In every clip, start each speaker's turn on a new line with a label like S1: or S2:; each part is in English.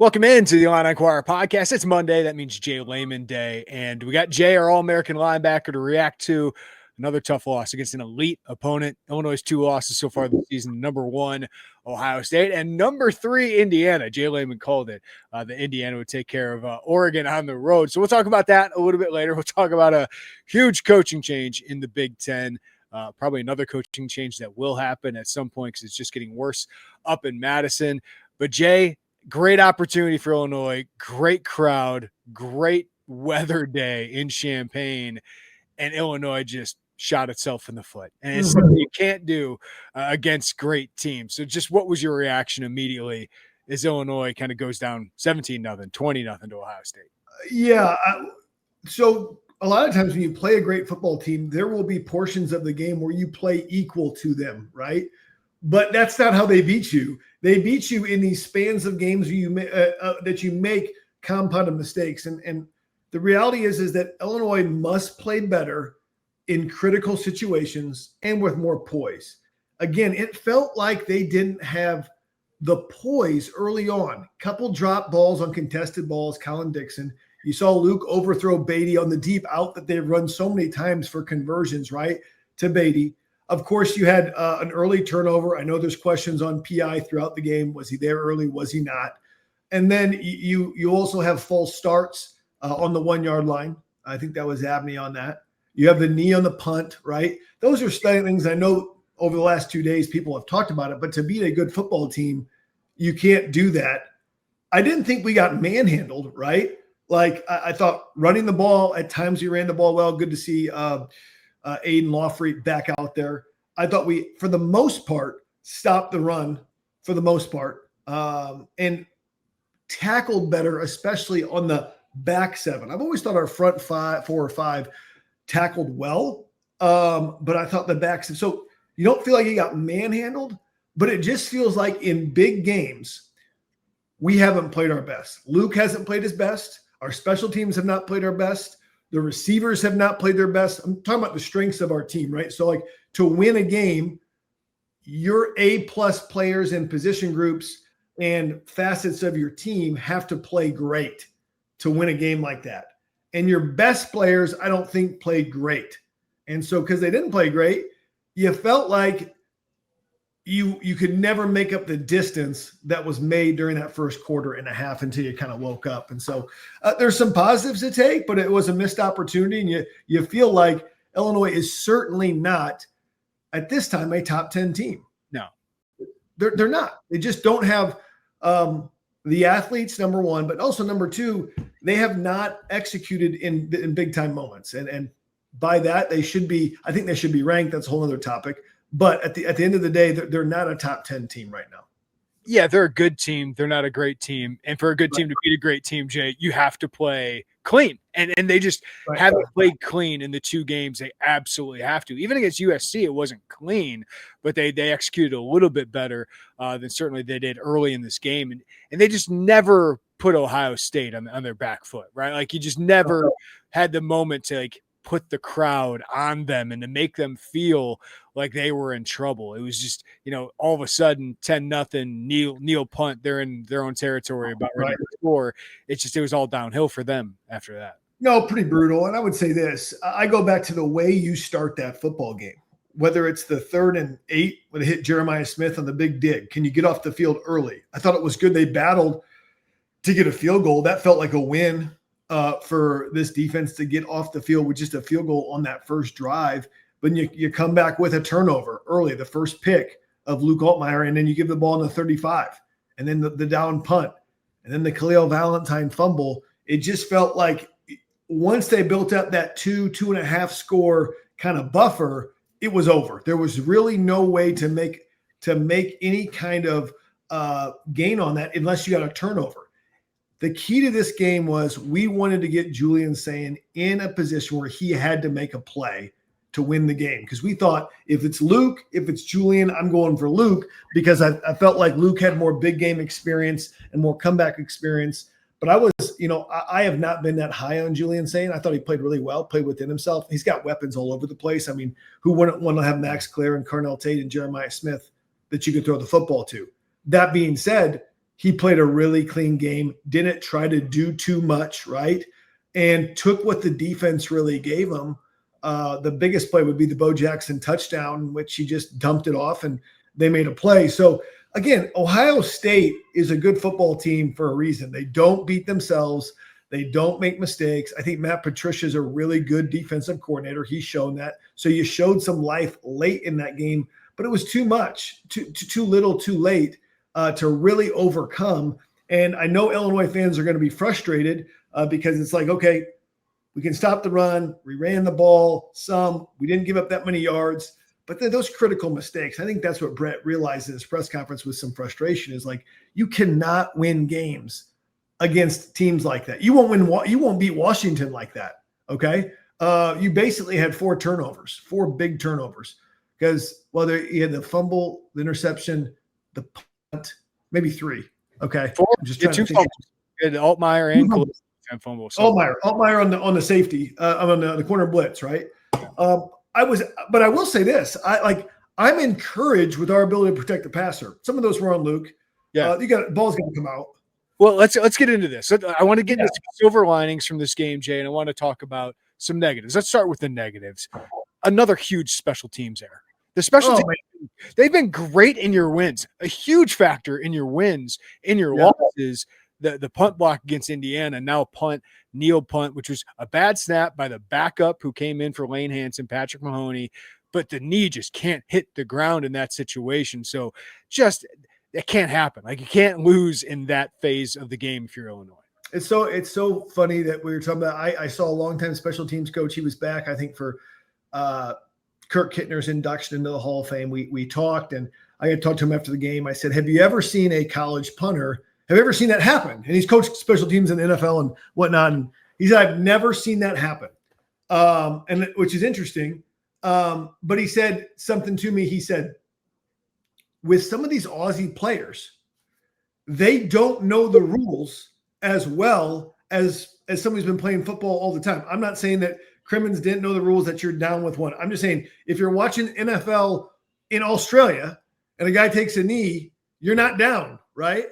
S1: Welcome into the Illini Inquirer Podcast. It's Monday. That means J Leman Day. And we got Jay, our All-American linebacker, to react to another tough loss against an elite opponent. Illinois' 2 losses so far this season. Number 1, Ohio State. And number 3, Indiana. Jay Leman called it. The Indiana would take care of Oregon on the road. So we'll talk about that a little bit later. We'll talk about a huge coaching change in the Big Ten. Probably another coaching change that will happen at some point because it's just getting worse up in Madison. But Jay, great opportunity for Illinois, great crowd, great weather day in Champaign, and Illinois just shot itself in the foot. And it's something you can't do against great teams. So just what was your reaction immediately as Illinois kind of goes down 17-0, 20-0 to Ohio State?
S2: Yeah. So a lot of times when you play a great football team, there will be portions of the game where you play equal to them, right? But that's not how they beat you. They beat you in these spans of games that you make compounded mistakes. And the reality is that Illinois must play better in critical situations and with more poise. Again, it felt like they didn't have the poise early on. Couple drop balls on contested balls, Colin Dixon. You saw Luke overthrow Beatty on the deep out that they've run so many times for conversions, right, to Beatty. Of course, you had an early turnover. I know there's questions on PI throughout the game. Was he there early? Was he not? And then you also have false starts on the 1-yard line. I think that was Abney on that. You have the knee on the punt, right? Those are things I know over the last 2 days people have talked about it, but to beat a good football team, you can't do that. I didn't think we got manhandled, right? Like I thought running the ball, at times we ran the ball well. Good to see Aiden Lawfrey back out there. I thought we, for the most part, stopped the run for the most part and tackled better, especially on the back 7. I've always thought our front 4 or 5 tackled well, but I thought the back 7. So you don't feel like you got manhandled, but it just feels like in big games, we haven't played our best. Luke hasn't played his best. Our special teams have not played our best. The receivers have not played their best. I'm talking about the strengths of our team, right? So like to win a game, your A-plus players and position groups and facets of your team have to play great to win a game like that. And your best players, I don't think, played great. And so because they didn't play great, you felt like you could never make up the distance that was made during that first quarter and a half until you kind of woke up. And so there's some positives to take, but it was a missed opportunity. And you feel like Illinois is certainly not, at this time, a top 10 team.
S1: No.
S2: They're not. They just don't have the athletes, number one, but also number 2, they have not executed in big-time moments. And by that, they should be – I think they should be ranked. That's a whole other topic. But at the end of the day, they're not a top 10 team right now.
S1: Yeah, they're a good team. They're not a great team. And for a good team to beat a great team, Jay, you have to play clean. And they just haven't played clean in the 2 games. They absolutely have to. Even against USC, it wasn't clean, but they executed a little bit better than certainly they did early in this game. And they just never put Ohio State on their back foot, right? Like you just never had the moment to like put the crowd on them and to make them feel like they were in trouble. It was just, all of a sudden 10-0 Neil punt. They're in their own territory about ready to score. It was all downhill for them after that.
S2: No, pretty brutal. And I would say this, I go back to the way you start that football game, whether it's the 3rd and 8 when it hit Jeremiah Smith on the big dig. Can you get off the field early? I thought it was good. They battled to get a field goal. That felt like a win for this defense to get off the field with just a field goal on that first drive. But you come back with a turnover early, the first pick of Luke Altmaier, and then you give the ball in the 35, and then the down punt, and then the Khalil Valentine fumble. It just felt like once they built up that 2.5 score kind of buffer, it was over. There was really no way to make any kind of gain on that unless you got a turnover. The key to this game was we wanted to get Julian Sayin in a position where he had to make a play to win the game. Because we thought if it's Luke, if it's Julian, I'm going for Luke because I felt like Luke had more big game experience and more comeback experience. But I have not been that high on Julian Sayin. I thought he played really well, played within himself. He's got weapons all over the place. I mean, who wouldn't want to have Max Clare and Carnell Tate and Jeremiah Smith that you could throw the football to? That being said, he played a really clean game, didn't try to do too much, right? And took what the defense really gave him. The biggest play would be the Bo Jackson touchdown, which he just dumped it off and they made a play. So again, Ohio State is a good football team for a reason. They don't beat themselves. They don't make mistakes. I think Matt Patricia is a really good defensive coordinator. He's shown that. So you showed some life late in that game, but it was too much, too little, too late to really overcome. And I know Illinois fans are going to be frustrated because it's like, okay, we can stop the run. We ran the ball some. We didn't give up that many yards. But then those critical mistakes, I think that's what Brett realized in his press conference with some frustration is like, you cannot win games against teams like that. You won't beat Washington like that. Okay. You basically had 4 big turnovers because you had the fumble, the interception, the punt, maybe 3. Okay.
S1: 4,
S2: I'm just trying to think.
S1: Altmaier and fumble.
S2: Altmaier on the safety, on the corner blitz, right? But I will say this. I'm encouraged with our ability to protect the passer. Some of those were on Luke.
S1: Yeah.
S2: Ball's gonna come out.
S1: Well, let's get into this. I want to get into silver linings from this game, Jay, and I want to talk about some negatives. Let's start with the negatives. Another huge special teams error. The special teams, they've been great in your wins, a huge factor in your wins, in your losses. The punt block against Indiana, now kneel punt, which was a bad snap by the backup who came in for Lane Hansen, Patrick Mahoney, but the knee just can't hit the ground in that situation. So it can't happen. Like you can't lose in that phase of the game if you're Illinois.
S2: It's so funny that we were talking about. I saw a longtime special teams coach. He was back, I think, for Kirk Kittner's induction into the Hall of Fame. We talked, and I had talked to him after the game. I said, "Have you ever seen a college punter? Have you ever seen that happen?" And he's coached special teams in the NFL and whatnot. And he said, "I've never seen that happen," and which is interesting. But he said something to me. He said, with some of these Aussie players, they don't know the rules as well as somebody's been playing football all the time. I'm not saying that Crimmins didn't know the rules, that you're down with one. I'm just saying if you're watching NFL in Australia and a guy takes a knee, you're not down, right?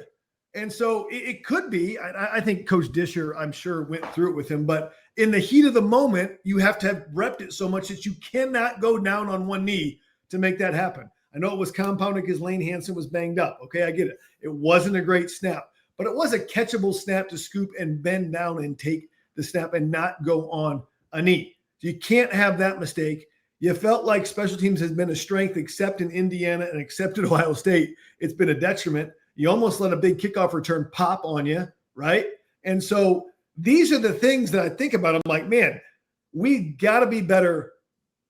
S2: And so it could be, I think Coach Disher, I'm sure, went through it with him, but in the heat of the moment, you have to have repped it so much that you cannot go down on one knee to make that happen. I know it was compounded because Lane Hansen was banged up. Okay, I get it. It wasn't a great snap, but it was a catchable snap to scoop and bend down and take the snap and not go on a knee. So you can't have that mistake. You felt like special teams has been a strength, except in Indiana and except at Ohio State. It's been a detriment. You almost let a big kickoff return pop on you, right? And so these are the things that I think about. I'm like, man, we got to be better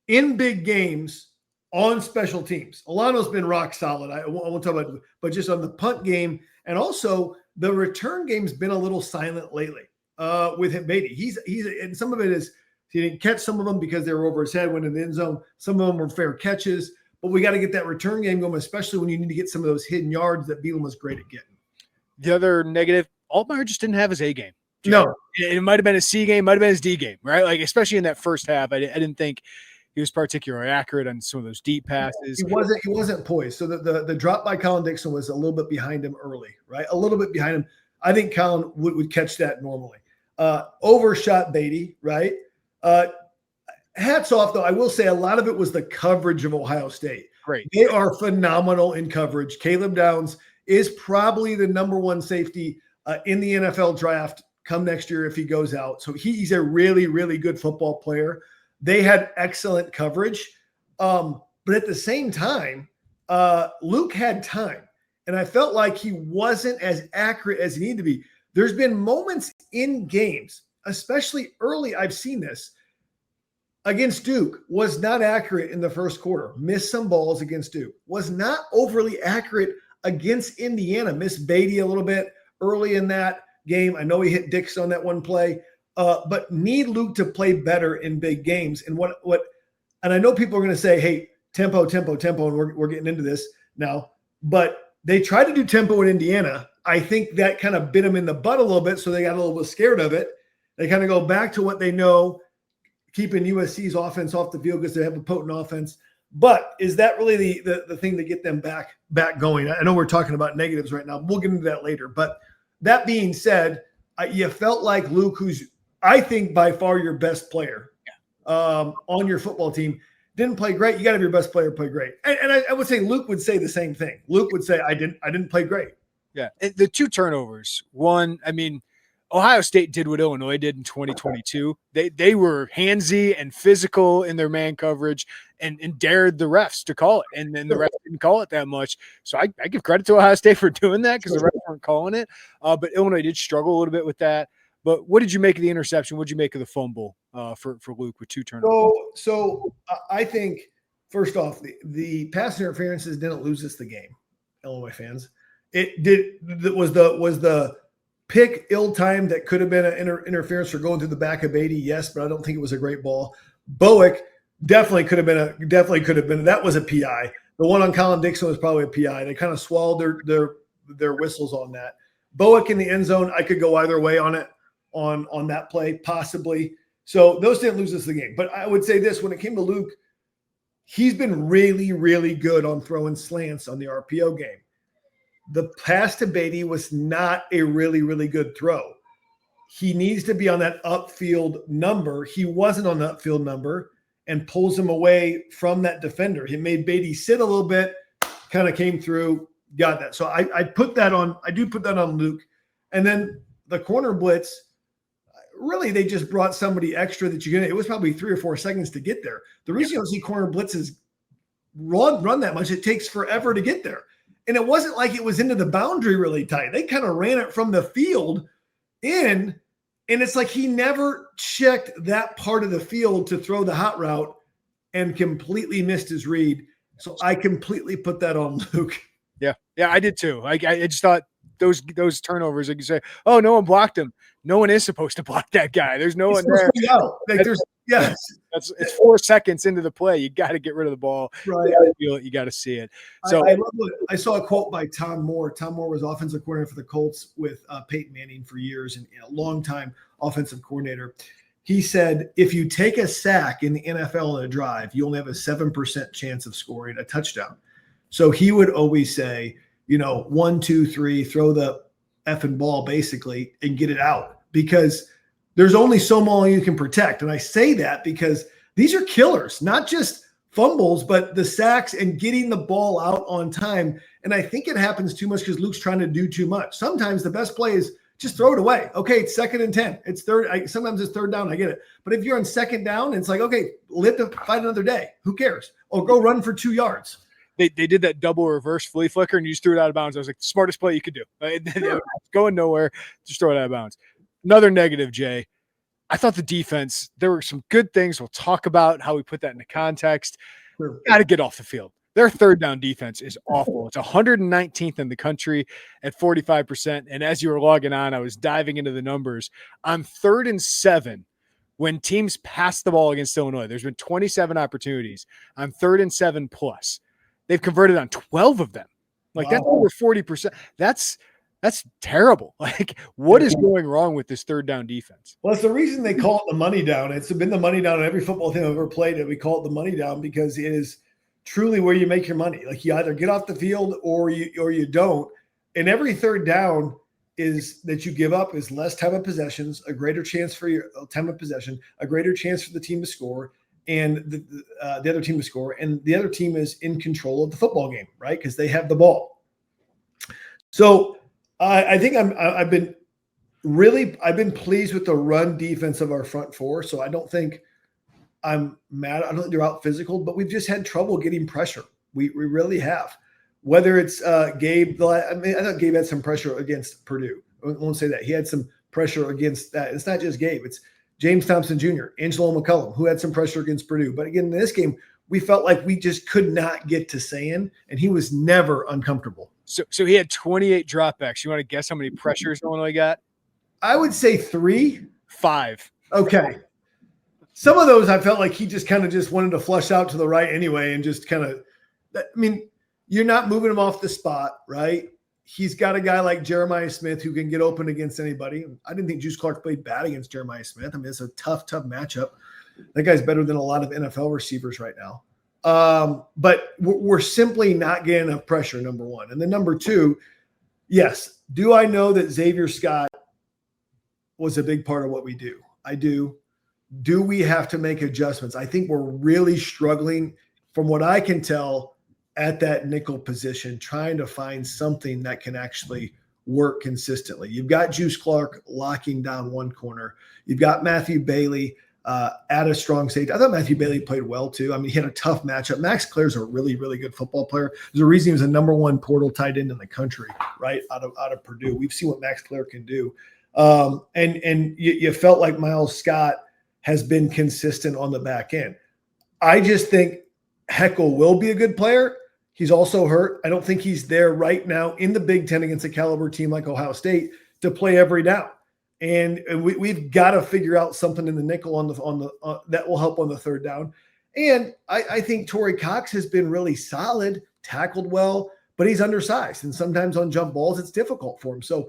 S2: in big games on special teams. Alano's been rock solid. I won't talk about it, but just on the punt game. And also the return game's been a little silent lately with him, Beatty. He's and some of it is he didn't catch some of them because they were over his head, went in the end zone. Some of them were fair catches, but we got to get that return game going, especially when you need to get some of those hidden yards that Bielema was great at getting.
S1: The other negative, Altmaier just didn't have his A game.
S2: No.
S1: It might have been his C game, might have been his D game, right? Like, especially in that first half, I didn't think he was particularly accurate on some of those deep passes.
S2: He wasn't poised. So the drop by Colin Dixon was a little bit behind him early, right? A little bit behind him. I think Colin would catch that normally. Overshot Beatty, right? Hats off, though. I will say a lot of it was the coverage of Ohio State.
S1: Great.
S2: They are phenomenal in coverage. Caleb Downs is probably the number one safety in the NFL draft come next year if he goes out. So he's a really, really good football player. They had excellent coverage. But at the same time, Luke had time. And I felt like he wasn't as accurate as he needed to be. There's been moments in games, especially early, I've seen this, against Duke, was not accurate in the first quarter. Missed some balls against Duke. Was not overly accurate against Indiana. Missed Beatty a little bit early in that game. I know he hit Dix on that one play. But need Luke to play better in big games. And and I know people are going to say, hey, tempo, and we're getting into this now. But they tried to do tempo in Indiana. I think that kind of bit them in the butt a little bit, so they got a little bit scared of it. They kind of go back to what they know, keeping USC's offense off the field because they have a potent offense. But is that really the thing to get them back going? I know we're talking about negatives right now. We'll get into that later. But that being said, you felt like Luke, who's I think by far your best player on your football team, didn't play great. You got to have your best player play great. And I would say Luke would say the same thing. Luke would say, I didn't play great.
S1: Yeah. The 2 turnovers. One, I mean, Ohio State did what Illinois did in 2022. They were handsy and physical in their man coverage and dared the refs to call it. And then the refs didn't call it that much. So I give credit to Ohio State for doing that because the refs weren't calling it. But Illinois did struggle a little bit with that. But what did you make of the interception? What did you make of the fumble for Luke with 2 turnovers?
S2: So I think, first off, the pass interferences didn't lose us the game, Illinois fans. It was the pick ill-timed that could have been an interference for going through the back of Beatty, yes, but I don't think it was a great ball. Bowick definitely could have been. That was a PI. The one on Colin Dixon was probably a PI. They kind of swallowed their whistles on that. Bowick in the end zone, I could go either way on it. On that play, possibly. So those didn't lose us the game. But I would say this, when it came to Luke, he's been really, really good on throwing slants on the RPO game. The pass to Beatty was not a really, really good throw. He needs to be on that upfield number. He wasn't on the upfield number and pulls him away from that defender. He made Beatty sit a little bit, kind of came through, got that. So I put that on. I do put that on Luke. And then the corner blitz, really, they just brought somebody extra that it was probably 3 or 4 seconds to get there. The reason you don't see corner blitzes run that much, it takes forever to get there. And it wasn't like it was into the boundary really tight. They kind of ran it from the field in, and it's like he never checked that part of the field to throw the hot route and completely missed his read. So I completely put that on Luke.
S1: Yeah, I did too. I just thought those turnovers, like you say, oh, no one blocked him. No one is supposed to block that guy. There's no one there. It's 4 seconds into the play. You got to get rid of the ball.
S2: Right.
S1: You got to feel it. You got to see it. So
S2: I saw a quote by Tom Moore. Tom Moore was offensive coordinator for the Colts with Peyton Manning for years and a long time offensive coordinator. He said, if you take a sack in the NFL in a drive, you only have a 7% chance of scoring a touchdown. So he would always say, 1, 2, 3, throw the effing ball basically and get it out, because there's only so long you can protect. And I say that because these are killers, not just fumbles, but the sacks and getting the ball out on time. And I think it happens too much because Luke's trying to do too much. Sometimes the best play is just throw it away. Okay, it's 2nd and 10. It's third. Sometimes it's 3rd down. I get it. But if you're on 2nd down, it's like, okay, live to fight another day. Who cares? Or go run for 2 yards.
S1: They did that double reverse flea flicker and you just threw it out of bounds. I was like, the smartest play you could do. It's going nowhere. Just throw it out of bounds. Another negative, Jay. I thought the defense, there were some good things. We'll talk about how we put that into context.
S2: Sure.
S1: Got to get off the field. Their 3rd down defense is awful. It's 119th in the country at 45%. And as you were logging on, I was diving into the numbers. On 3rd and 7, when teams pass the ball against Illinois, there's been 27 opportunities. On 3rd and 7 plus, they've converted on 12 of them. Like, That's over 40%. That's terrible. Like, what is going wrong with this 3rd down defense?
S2: Well, it's the reason they call it the money down. It's been the money down in every football team I've ever played. We call it the money down because it is truly where you make your money. Like, you either get off the field or you don't. And every 3rd down is that you give up is less time of possessions, a greater chance for your time of possession, a greater chance for the team to score, and the other team to score, and the other team is in control of the football game, right? Because they have the ball. So I think I've been pleased with the run defense of our front 4. So I don't think I'm mad. I don't think they're out physical, but we've just had trouble getting pressure. We really have. Whether it's Gabe, I thought Gabe had some pressure against Purdue. I won't say that. He had some pressure against that. It's not just Gabe. It's James Thompson Jr., Angelo McCullum, who had some pressure against Purdue. But again, in this game, we felt like we just could not get to Sayin, and he was never uncomfortable.
S1: So he had 28 dropbacks. You want to guess how many pressures Illinois got?
S2: I would say 3.
S1: 5.
S2: Okay. Some of those I felt like he just kind of just wanted to flush out to the right anyway and just kind of – I mean, you're not moving him off the spot, right? He's got a guy like Jeremiah Smith who can get open against anybody. I didn't think Juice Clark played bad against Jeremiah Smith. I mean, it's a tough matchup. That guy's better than a lot of NFL receivers right now. But we're simply not getting enough pressure, number one. And then number two, yes, do I know that Xavier Scott was a big part of what we do? I do. Do we have to make adjustments? I think we're really struggling, from what I can tell, at that nickel position, trying to find something that can actually work consistently. You've got Juice Clark locking down one corner. You've got Matthew Bailey at a strong safety. I thought Matthew Bailey played well too. I mean, he had a tough matchup. Max Clare's a really, really good football player. There's a reason he was the number one portal tight end in the country, right? Out of Purdue. We've seen what Max Clare can do. And you felt like Miles Scott has been consistent on the back end. I just think Heckle will be a good player. He's also hurt. I don't think he's there right now in the Big Ten against a caliber team like Ohio State to play every down. And we've got to figure out something in the nickel on the that will help on the third down. And I think Torrey Cox has been really solid, tackled well, but he's undersized. And sometimes on jump balls, it's difficult for him. So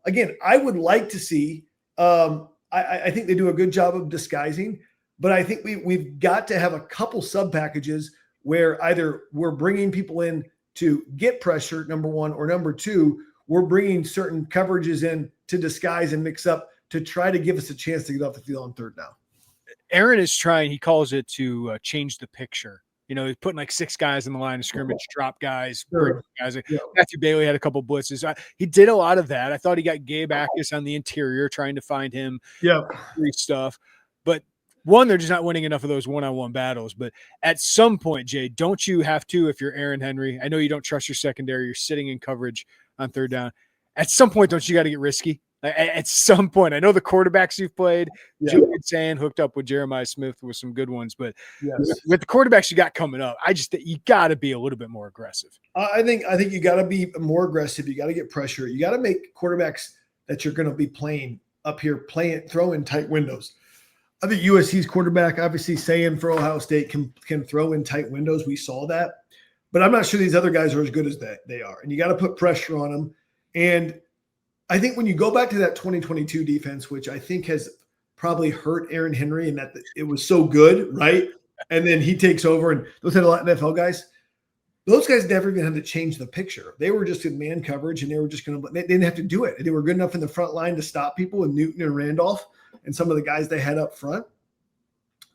S2: again, I would like to see, I think they do a good job of disguising, but I think we've got to have a couple sub packages where either we're bringing people in to get pressure, number one, or number two, we're bringing certain coverages in to disguise and mix up to try to give us a chance to get off the field on third down.
S1: Aaron is trying, he calls it to change the picture. You know, he's putting like 6 guys in the line of scrimmage, drop guys,
S2: Sure.
S1: guys.
S2: Yeah.
S1: Matthew Bailey had a couple blitzes. He did a lot of that. I thought he got Gabe Akis on the interior, trying to find him stuff. But one, they're just not winning enough of those one-on-one battles. But at some point, Jay, don't you have to, if you're Aaron Henry, I know you don't trust your secondary, you're sitting in coverage on third down. At some point, don't you got to get risky? At some point, I know the quarterbacks you've played, Julian Sand hooked up with Jeremiah Smith with some good ones, but with the quarterbacks you got coming up, I just think you got to be a little bit more aggressive.
S2: I think you got to be more aggressive. You got to get pressure. You got to make quarterbacks that you're going to be playing up here, throw in tight windows. I think USC's quarterback, obviously saying for Ohio State, can throw in tight windows. We saw that, but I'm not sure these other guys are as good as they are. And you got to put pressure on them. And I think when you go back to that 2022 defense, which I think has probably hurt Aaron Henry, and that it was so good, right? And then he takes over, and those had a lot of NFL guys. Those guys never even had to change the picture. They were just in man coverage, and they were just going to – they didn't have to do it. They were good enough in the front line to stop people, and Newton and Randolph and some of the guys they had up front.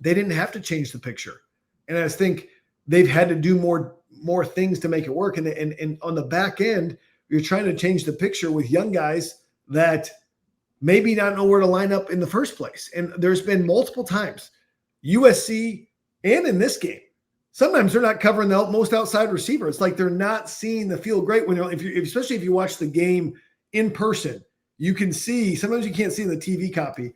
S2: They didn't have to change the picture. And I think they've had to do more things to make it work. And on the back end – you're trying to change the picture with young guys that maybe not know where to line up in the first place. And there's been multiple times, USC and in this game, sometimes they're not covering the most outside receiver. It's like they're not seeing the field great when especially if you watch the game in person. You can see, sometimes you can't see in the TV copy,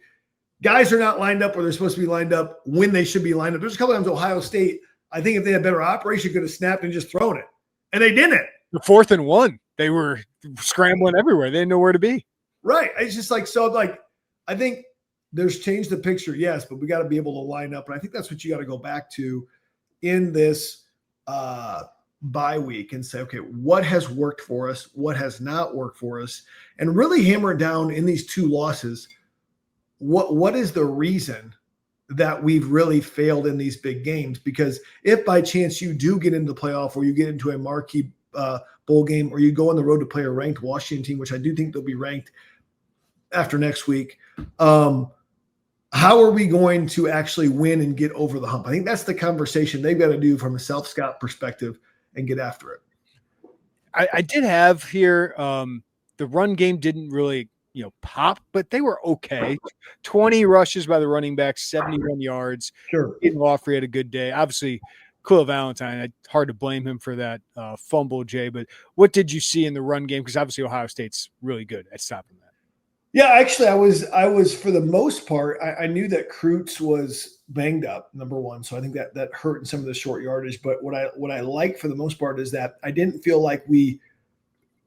S2: guys are not lined up where they're supposed to be lined up when they should be lined up. There's a couple times Ohio State, I think if they had better operation, could have snapped and just thrown it. And they didn't.
S1: The 4th and 1. They were scrambling everywhere. They didn't know where to be.
S2: Right. It's just I think there's changed the picture, yes, but we got to be able to line up. And I think that's what you got to go back to in this bye week and say, okay, what has worked for us? What has not worked for us? And really hammer it down in these 2 losses. What is the reason that we've really failed in these big games? Because if by chance you do get into the playoff or you get into a marquee bowl game, or you go on the road to play a ranked Washington team, which I do think they'll be ranked after next week. How are we going to actually win and get over the hump? I think that's the conversation they've got to do from a self-scout perspective and get after it.
S1: I did have here, the run game didn't really, pop, but they were okay. 20 rushes by the running back, 71 yards.
S2: Sure.
S1: Aiden Lawfrey had a good day. Obviously, Khalil Valentine, it's hard to blame him for that fumble, Jay. But what did you see in the run game? Because obviously Ohio State's really good at stopping that.
S2: Yeah, actually, I was for the most part, I knew that Kreutz was banged up, number one. So I think that hurt in some of the short yardage. But what I like for the most part is that I didn't feel like we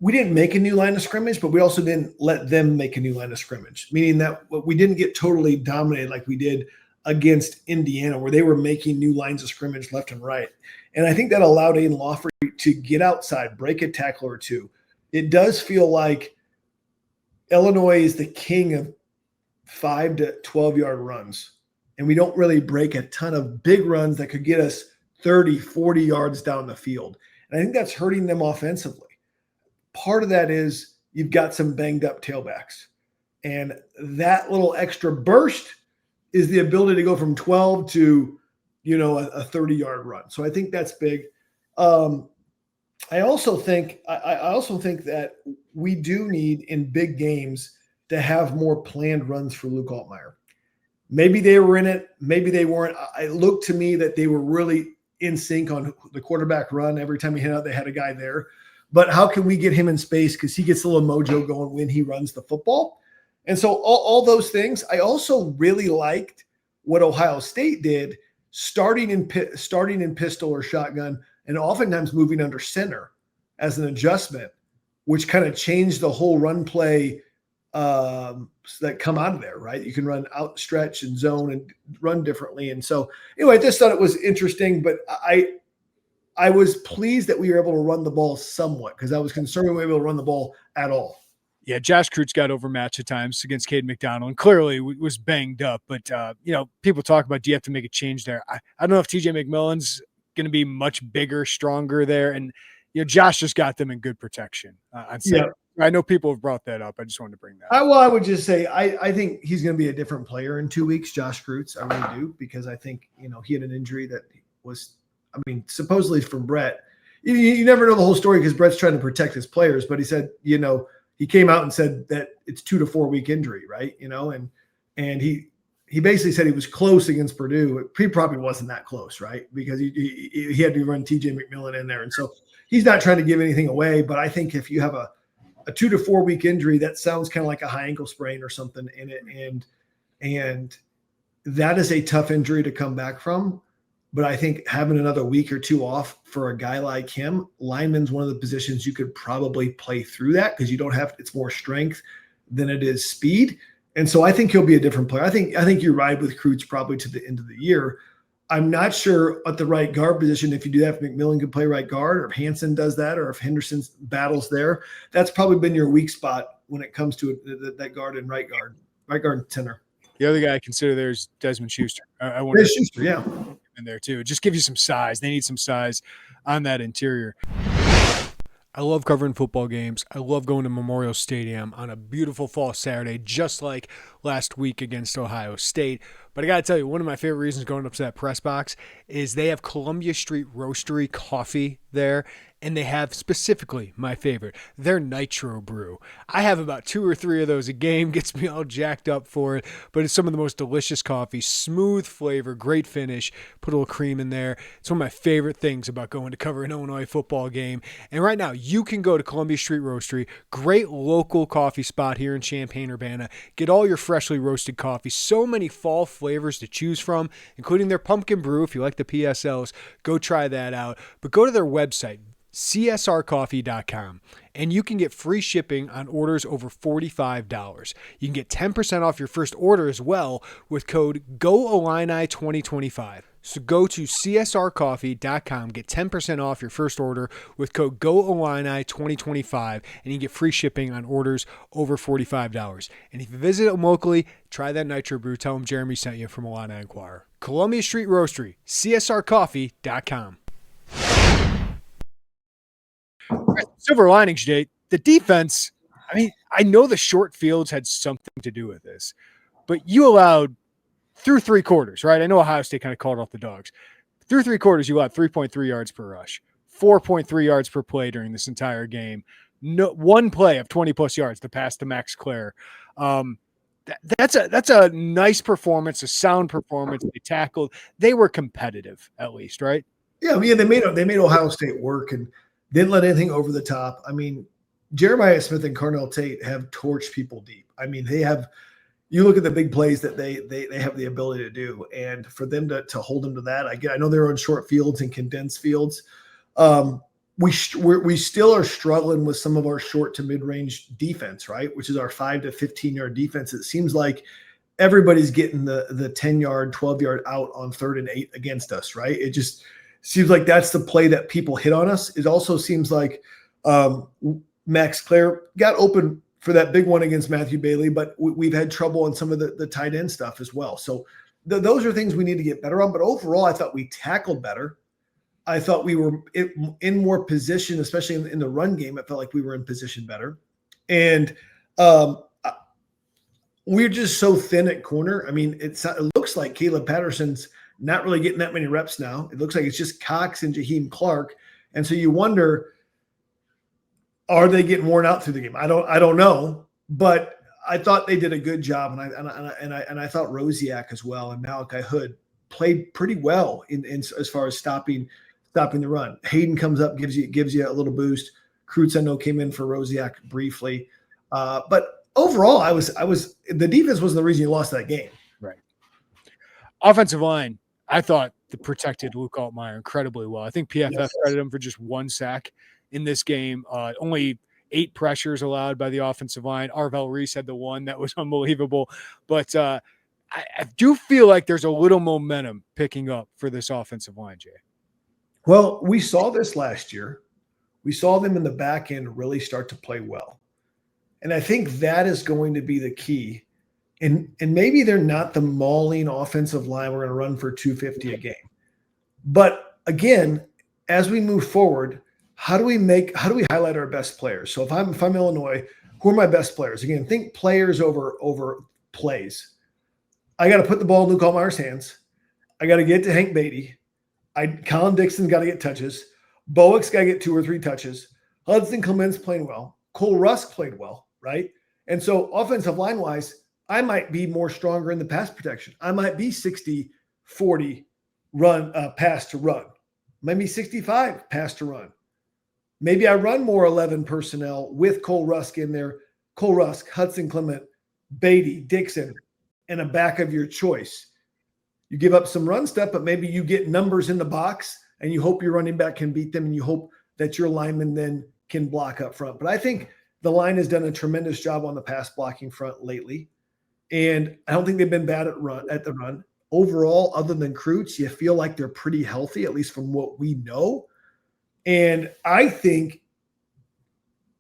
S2: didn't make a new line of scrimmage, but we also didn't let them make a new line of scrimmage, meaning that we didn't get totally dominated like we did against Indiana, where they were making new lines of scrimmage left and right. And I think that allowed Aiden Lawfrey to get outside, break a tackle or two. It does feel like Illinois is the king of 5 to 12-yard runs, and we don't really break a ton of big runs that could get us 30, 40 yards down the field. And I think that's hurting them offensively. Part of that is you've got some banged up tailbacks. And that little extra burst is the ability to go from 12 to, a 30-yard run. So I think that's big. I also think that we do need in big games to have more planned runs for Luke Altmaier. Maybe they were in it, maybe they weren't. It looked to me that they were really in sync on the quarterback run. Every time he hit out, they had a guy there. But how can we get him in space? Because he gets a little mojo going when he runs the football. And so all those things. I also really liked what Ohio State did, starting in pistol or shotgun, and oftentimes moving under center as an adjustment, which kind of changed the whole run play that come out of there, right? You can run out, stretch, and zone and run differently. And so anyway, I just thought it was interesting, but I was pleased that we were able to run the ball somewhat, because I was concerned we were able to run the ball at all.
S1: Yeah, Josh Krutz got overmatched at times against Caden McDonald and clearly was banged up. But, people talk about, do you have to make a change there? I don't know if TJ McMillan's going to be much bigger, stronger there. And, Josh just got them in good protection. I know people have brought that up. I just wanted to bring that up.
S2: I would just say I think he's going to be a different player in 2 weeks, Josh Krutz. I really do, because I think, he had an injury that was, supposedly from Brett. You never know the whole story because Brett's trying to protect his players, but he said, he came out and said that it's 2 to 4 week injury, right? And he basically said he was close against Purdue. He probably wasn't that close, right? Because he had to run TJ McMillan in there. And so he's not trying to give anything away, but I think if you have a 2 to 4 week injury, that sounds kind of like a high ankle sprain or something in it. And that is a tough injury to come back from. But I think having another week or two off for a guy like him, lineman's one of the positions you could probably play through that, because you don't have, it's more strength than it is speed. And so I think he'll be a different player. I think you ride with Krutz probably to the end of the year. I'm not sure at the right guard position if you do that, if McMillan could play right guard, or if Hansen does that, or if Henderson battles there. That's probably been your weak spot when it comes to that guard and right guard and center.
S1: The other guy I consider there is Desmond Schuster. I wonder
S2: Schuster, yeah,
S1: in there too. It just gives you some size. They need some size on that interior. I love covering football games. I love going to Memorial Stadium on a beautiful fall Saturday, just like last week against Ohio State. But I got to tell you, one of my favorite reasons going up to that press box is they have Columbia Street Roastery coffee there, and they have specifically my favorite, their Nitro Brew. I have about 2 or 3 of those a game, gets me all jacked up for it, but it's some of the most delicious coffee, smooth flavor, great finish, put a little cream in there. It's one of my favorite things about going to cover an Illinois football game. And right now, you can go to Columbia Street Roastery, great local coffee spot here in Champaign-Urbana, get all your freshly roasted coffee, so many fall flavors to choose from, including their pumpkin brew. If you like the PSLs, go try that out. But go to their website, csrcoffee.com, and you can get free shipping on orders over $45. You can get 10% off your first order as well with code GOILLINI2025. So go to csrcoffee.com, get 10% off your first order with code GOILLINI2025, and you can get free shipping on orders over $45. And if you visit them locally, try that Nitro Brew. Tell them Jeremy sent you from Illini Inquirer. Columbia Street Roastery, csrcoffee.com. Silver linings, Jay. The defense, I know the short fields had something to do with this, but you allowed through 3 quarters, right? I know Ohio State kind of called off the dogs. Through 3 quarters, you allowed 3.3 yards per rush, 4.3 yards per play during this entire game. No one play of 20-plus yards, the pass to Max Clare. That's a nice performance, a sound performance. They tackled. They were competitive, at least, right?
S2: Yeah, they made Ohio State work and didn't let anything over the top. Jeremiah Smith and Carnell Tate have torched people deep. They have. You look at the big plays that they have the ability to do, and for them to hold them to that, I know they're on short fields and condensed fields. We still are struggling with some of our short to mid-range defense, right? Which is our 5 to 15-yard defense. It seems like everybody's getting the 10-yard, 12-yard out on 3rd and 8 against us, right? It just seems like that's the play that people hit on us. It also seems like Max Clare got open for that big one against Matthew Bailey, but we've had trouble on some of the tight end stuff as well. So those are things we need to get better on. But overall, I thought we tackled better. I thought we were in more position, especially in the run game. I felt like we were in position better. And we're just so thin at corner. I mean, it looks like Caleb Patterson's not really getting that many reps now. It looks like it's just Cox and Jaheim Clark. And so you wonder, are they getting worn out through the game? I don't know, but I thought they did a good job. And I thought Rosiak as well and Malachi Hood played pretty well in as far as stopping the run. Hayden comes up, gives you a little boost. Kreutz, I know, came in for Rosiak briefly. But overall, the defense wasn't the reason you lost that game.
S1: Right. Offensive line, I thought they protected Luke Altmaier incredibly well. I think PFF credited him for just 1 sack in this game. Only 8 pressures allowed by the offensive line. Arvell Reese had the one that was unbelievable. But I do feel like there's a little momentum picking up for this offensive line, Jay.
S2: Well, we saw this last year. We saw them in the back end really start to play well. And I think that is going to be the key. And maybe they're not the mauling offensive line we're going to run for 250 a game. But again, as we move forward, how do we highlight our best players? So if I'm Illinois, who are my best players? Again, think players over plays. I got to put the ball in Luke Altmaier's hands. I got to get to Hank Beatty. Colin Dixon's got to get touches. Bowick's got to get 2 or 3 touches. Hudson Clement's playing well. Cole Rusk played well, right? And so offensive line-wise, I might be more stronger in the pass protection. I might be 60-40 run pass to run. Maybe 65 pass to run. Maybe I run more 11 personnel with Cole Rusk in there. Cole Rusk, Hudson Clement, Beatty, Dixon, and a back of your choice. You give up some run stuff, but maybe you get numbers in the box and you hope your running back can beat them and you hope that your lineman then can block up front. But I think the line has done a tremendous job on the pass blocking front lately. And I don't think they've been bad at the run. Overall, other than Kreutz, you feel like they're pretty healthy, at least from what we know. And I think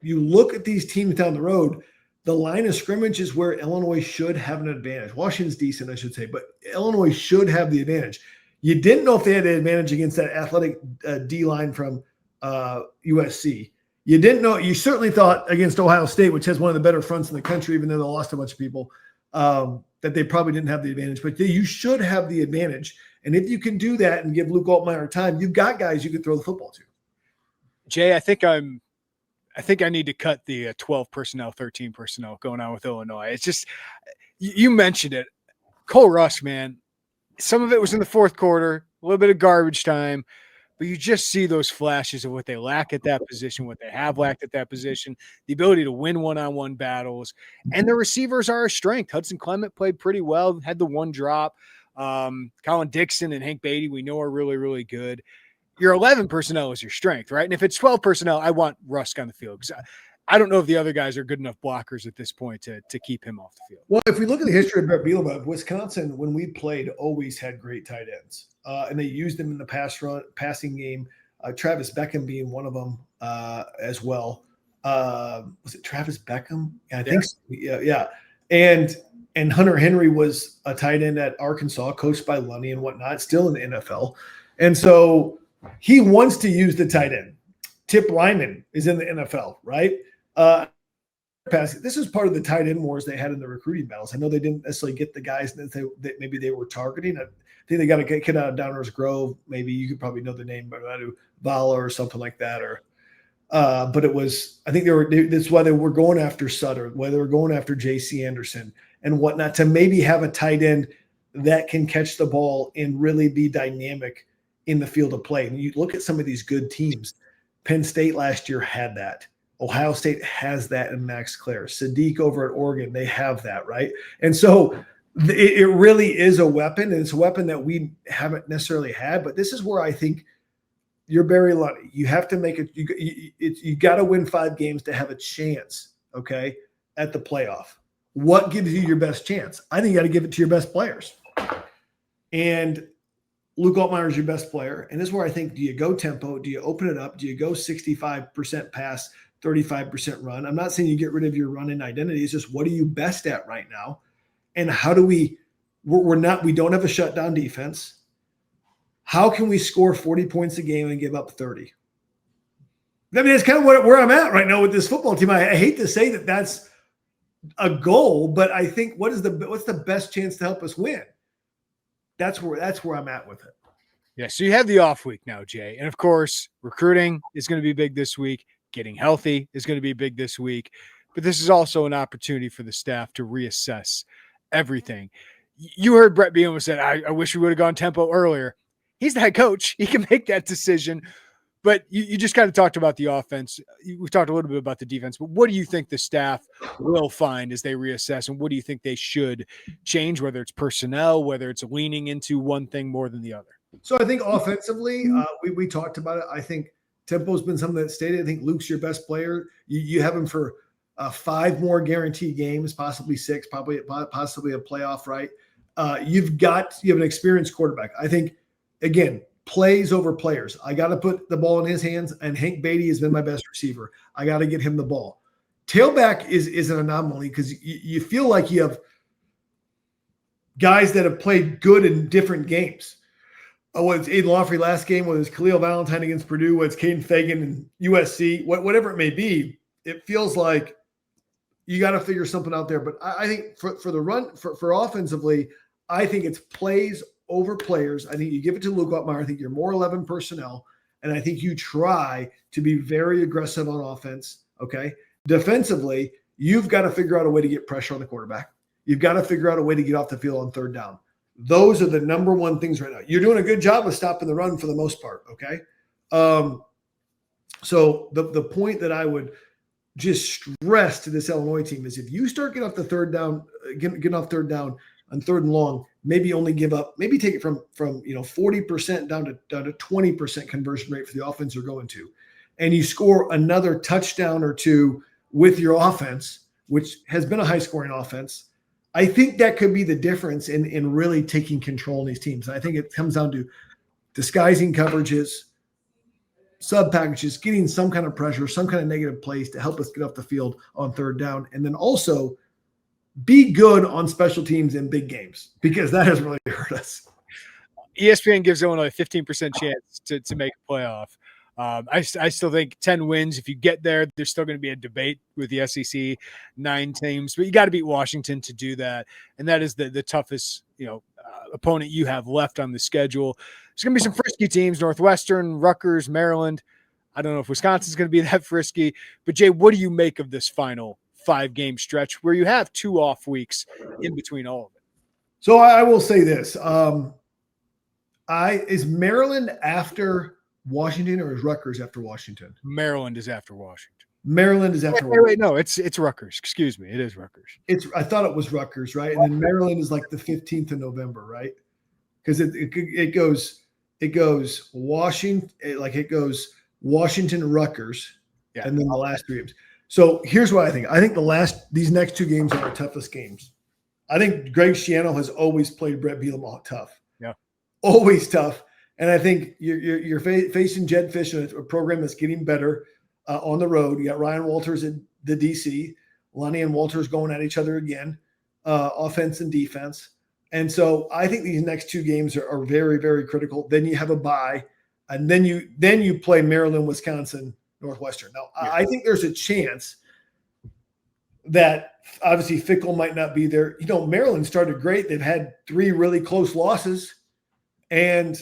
S2: you look at these teams down the road, the line of scrimmage is where Illinois should have an advantage. Washington's decent, I should say, but Illinois should have the advantage. You didn't know if they had the advantage against that athletic D-line from USC. You didn't know. You certainly thought against Ohio State, which has one of the better fronts in the country, even though they lost a bunch of people, that they probably didn't have the advantage. But you should have the advantage. And if you can do that and give Luke Altmaier time, you've got guys you can throw the football to.
S1: Jay, I think I need to cut the 12 personnel, 13 personnel going on with Illinois. It's just, you mentioned it. Cole Rusk, man, some of it was in the fourth quarter, a little bit of garbage time, but you just see those flashes of what they lack at that position, what they have lacked at that position, the ability to win one-on-one battles. And the receivers are a strength. Hudson Clement played pretty well, had the one drop. Colin Dixon and Hank Beatty, we know, are really, really good. Your 11 personnel is your strength, right? And if it's 12 personnel, I want Rusk on the field because I don't know if the other guys are good enough blockers at this point to keep him off the field.
S2: Well, if we look at the history of Brett Bielema, Wisconsin, when we played, always had great tight ends, and they used them in the passing game. Travis Beckham being one of them as well. Was it Travis Beckham? Yeah, I think so. Yeah. And Hunter Henry was a tight end at Arkansas, coached by Lunny and whatnot, still in the NFL. And so he wants to use the tight end. Tip Lyman is in the NFL, right? This is part of the tight end wars they had in the recruiting battles. I know they didn't necessarily get the guys that maybe they were targeting. I think they got a kid out of Downers Grove. Maybe you could probably know the name, but Vala or something like that. But it was, I think that's why they were going after Sutter, why they were going after J.C. Anderson and whatnot, to maybe have a tight end that can catch the ball and really be dynamic in the field of play. And you look at some of these good teams. Penn State last year had that. Ohio State has that in Max Clare. Sadiq over at Oregon, they have that, right? And so it really is a weapon, and it's a weapon that we haven't necessarily had. But this is where I think you're Barry Lunny. You have to make it. You got to win 5 games to have a chance, okay, at the playoff. What gives you your best chance? I think you got to give it to your best players. And Luke Altmaier is your best player. And this is where I think, do you go tempo? Do you open it up? Do you go 65% pass, 35% run? I'm not saying you get rid of your running identity. It's just, what are you best at right now? And how do we don't have a shutdown defense. how can we score 40 points a game and give up 30? I mean, it's kind of where I'm at right now with this football team. I hate to say that that's a goal, but I think what's the best chance to help us win? That's where I'm at with it.
S1: Yeah, so you have the off week now, Jay. And of course, recruiting is going to be big this week. Getting healthy is going to be big this week. But this is also an opportunity for the staff to reassess everything. You heard Brett Bielema said, I wish we would have gone tempo earlier. He's the head coach. He can make that decision. But you just kind of talked about the offense. We've talked a little bit about the defense. But what do you think the staff will find as they reassess? And what do you think they should change, whether it's personnel, whether it's leaning into one thing more than the other?
S2: So I think offensively, we talked about it. I think tempo's been something that's stated. I think Luke's your best player. You have him for 5 more guaranteed games, possibly 6, possibly a playoff, right? You have an experienced quarterback. I think, again, plays over players. I got to put the ball in his hands, and Hank Beatty has been my best receiver. I got to get him the ball. Tailback is an anomaly because you feel like you have guys that have played good in different games. Whether it's Aiden Lawfrey last game, whether it's Khalil Valentine against Purdue, whether it's Caden Fagan and USC, whatever it may be, it feels like you got to figure something out there. But I think for the run, for offensively, I think it's plays over players. I think you give it to Luke Ottmeyer. I think you're more 11 personnel, and I think you try to be very aggressive on offense, okay? Defensively, you've got to figure out a way to get pressure on the quarterback. You've got to figure out a way to get off the field on third down. Those are the number one things right now. You're doing a good job of stopping the run for the most part, okay? So the point that I would just stress to this Illinois team is if you start getting off the third down, getting off third down on third and long, maybe take it from 40% down to 20% conversion rate for the offense you're going to, and you score another touchdown or two with your offense, which has been a high scoring offense. I think that could be the difference in really taking control in these teams. And I think it comes down to disguising coverages, sub packages, getting some kind of pressure, some kind of negative plays to help us get off the field on third down. And then also be good on special teams in big games, because that has really hurt us.
S1: ESPN gives Illinois a 15% chance to make a playoff. I still think 10 wins. If you get there, there's still going to be a debate with the SEC, 9 teams, but you got to beat Washington to do that. And that is the toughest, opponent you have left on the schedule. There's going to be some frisky teams, Northwestern, Rutgers, Maryland. I don't know if Wisconsin's going to be that frisky, but Jay, what do you make of this final 5-game stretch where you have 2 off weeks in between all of it?
S2: So I will say this. Is Maryland after Washington or is Rutgers after Washington?
S1: Maryland is after Washington.
S2: Maryland is after
S1: Wait, no, it's Rutgers. Excuse me. It is Rutgers.
S2: I thought it was Rutgers, right? And then Maryland is like the 15th of November, right? Because it goes Washington, it goes Washington, Rutgers, and then the last 3 games. So here's what I think. I think these next 2 games are our toughest games. I think Greg Schiano has always played Brett Bielema tough. Yeah. Always tough. And I think you're facing Jed Fish in a program that's getting better on the road. You got Ryan Walters in the DC, Lonnie and Walters going at each other again, offense and defense. And so I think these next 2 games are very, very critical. Then you have a bye, and then you play Maryland, Wisconsin, Northwestern. Now, I think there's a chance that obviously Fickle might not be there. Maryland started great. They've had 3 really close losses, and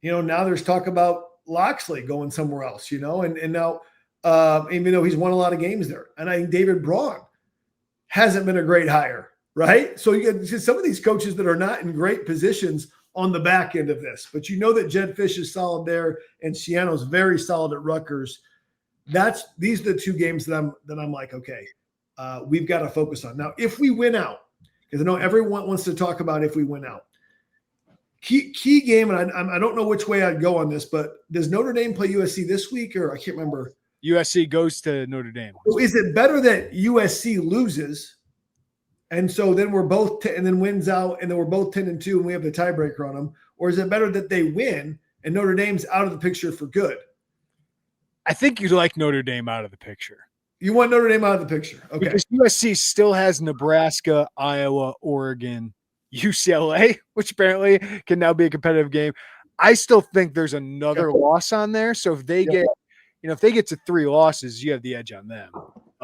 S2: now there's talk about Loxley going somewhere else, and now, even though he's won a lot of games there. And I think David Braun hasn't been a great hire, right? So you get some of these coaches that are not in great positions on the back end of this. But that Jed Fish is solid there, and Schiano's very solid at Rutgers. These are the 2 games that I'm like, okay, we've got to focus on. Now, if we win out, because I know everyone wants to talk about if we win out. Key game, and I don't know which way I'd go on this, but does Notre Dame play USC this week, or I can't remember?
S1: USC goes to Notre Dame.
S2: So is it better that USC loses, and so then we're both and then wins out, and then we're both 10-2, and we have the tiebreaker on them, or is it better that they win and Notre Dame's out of the picture for good?
S1: I think you'd like Notre Dame out of the picture.
S2: You want Notre Dame out of the picture, okay?
S1: Because USC still has Nebraska, Iowa, Oregon, UCLA, which apparently can now be a competitive game. I still think there's another loss on there. So if they get, if they get to 3 losses, you have the edge on them.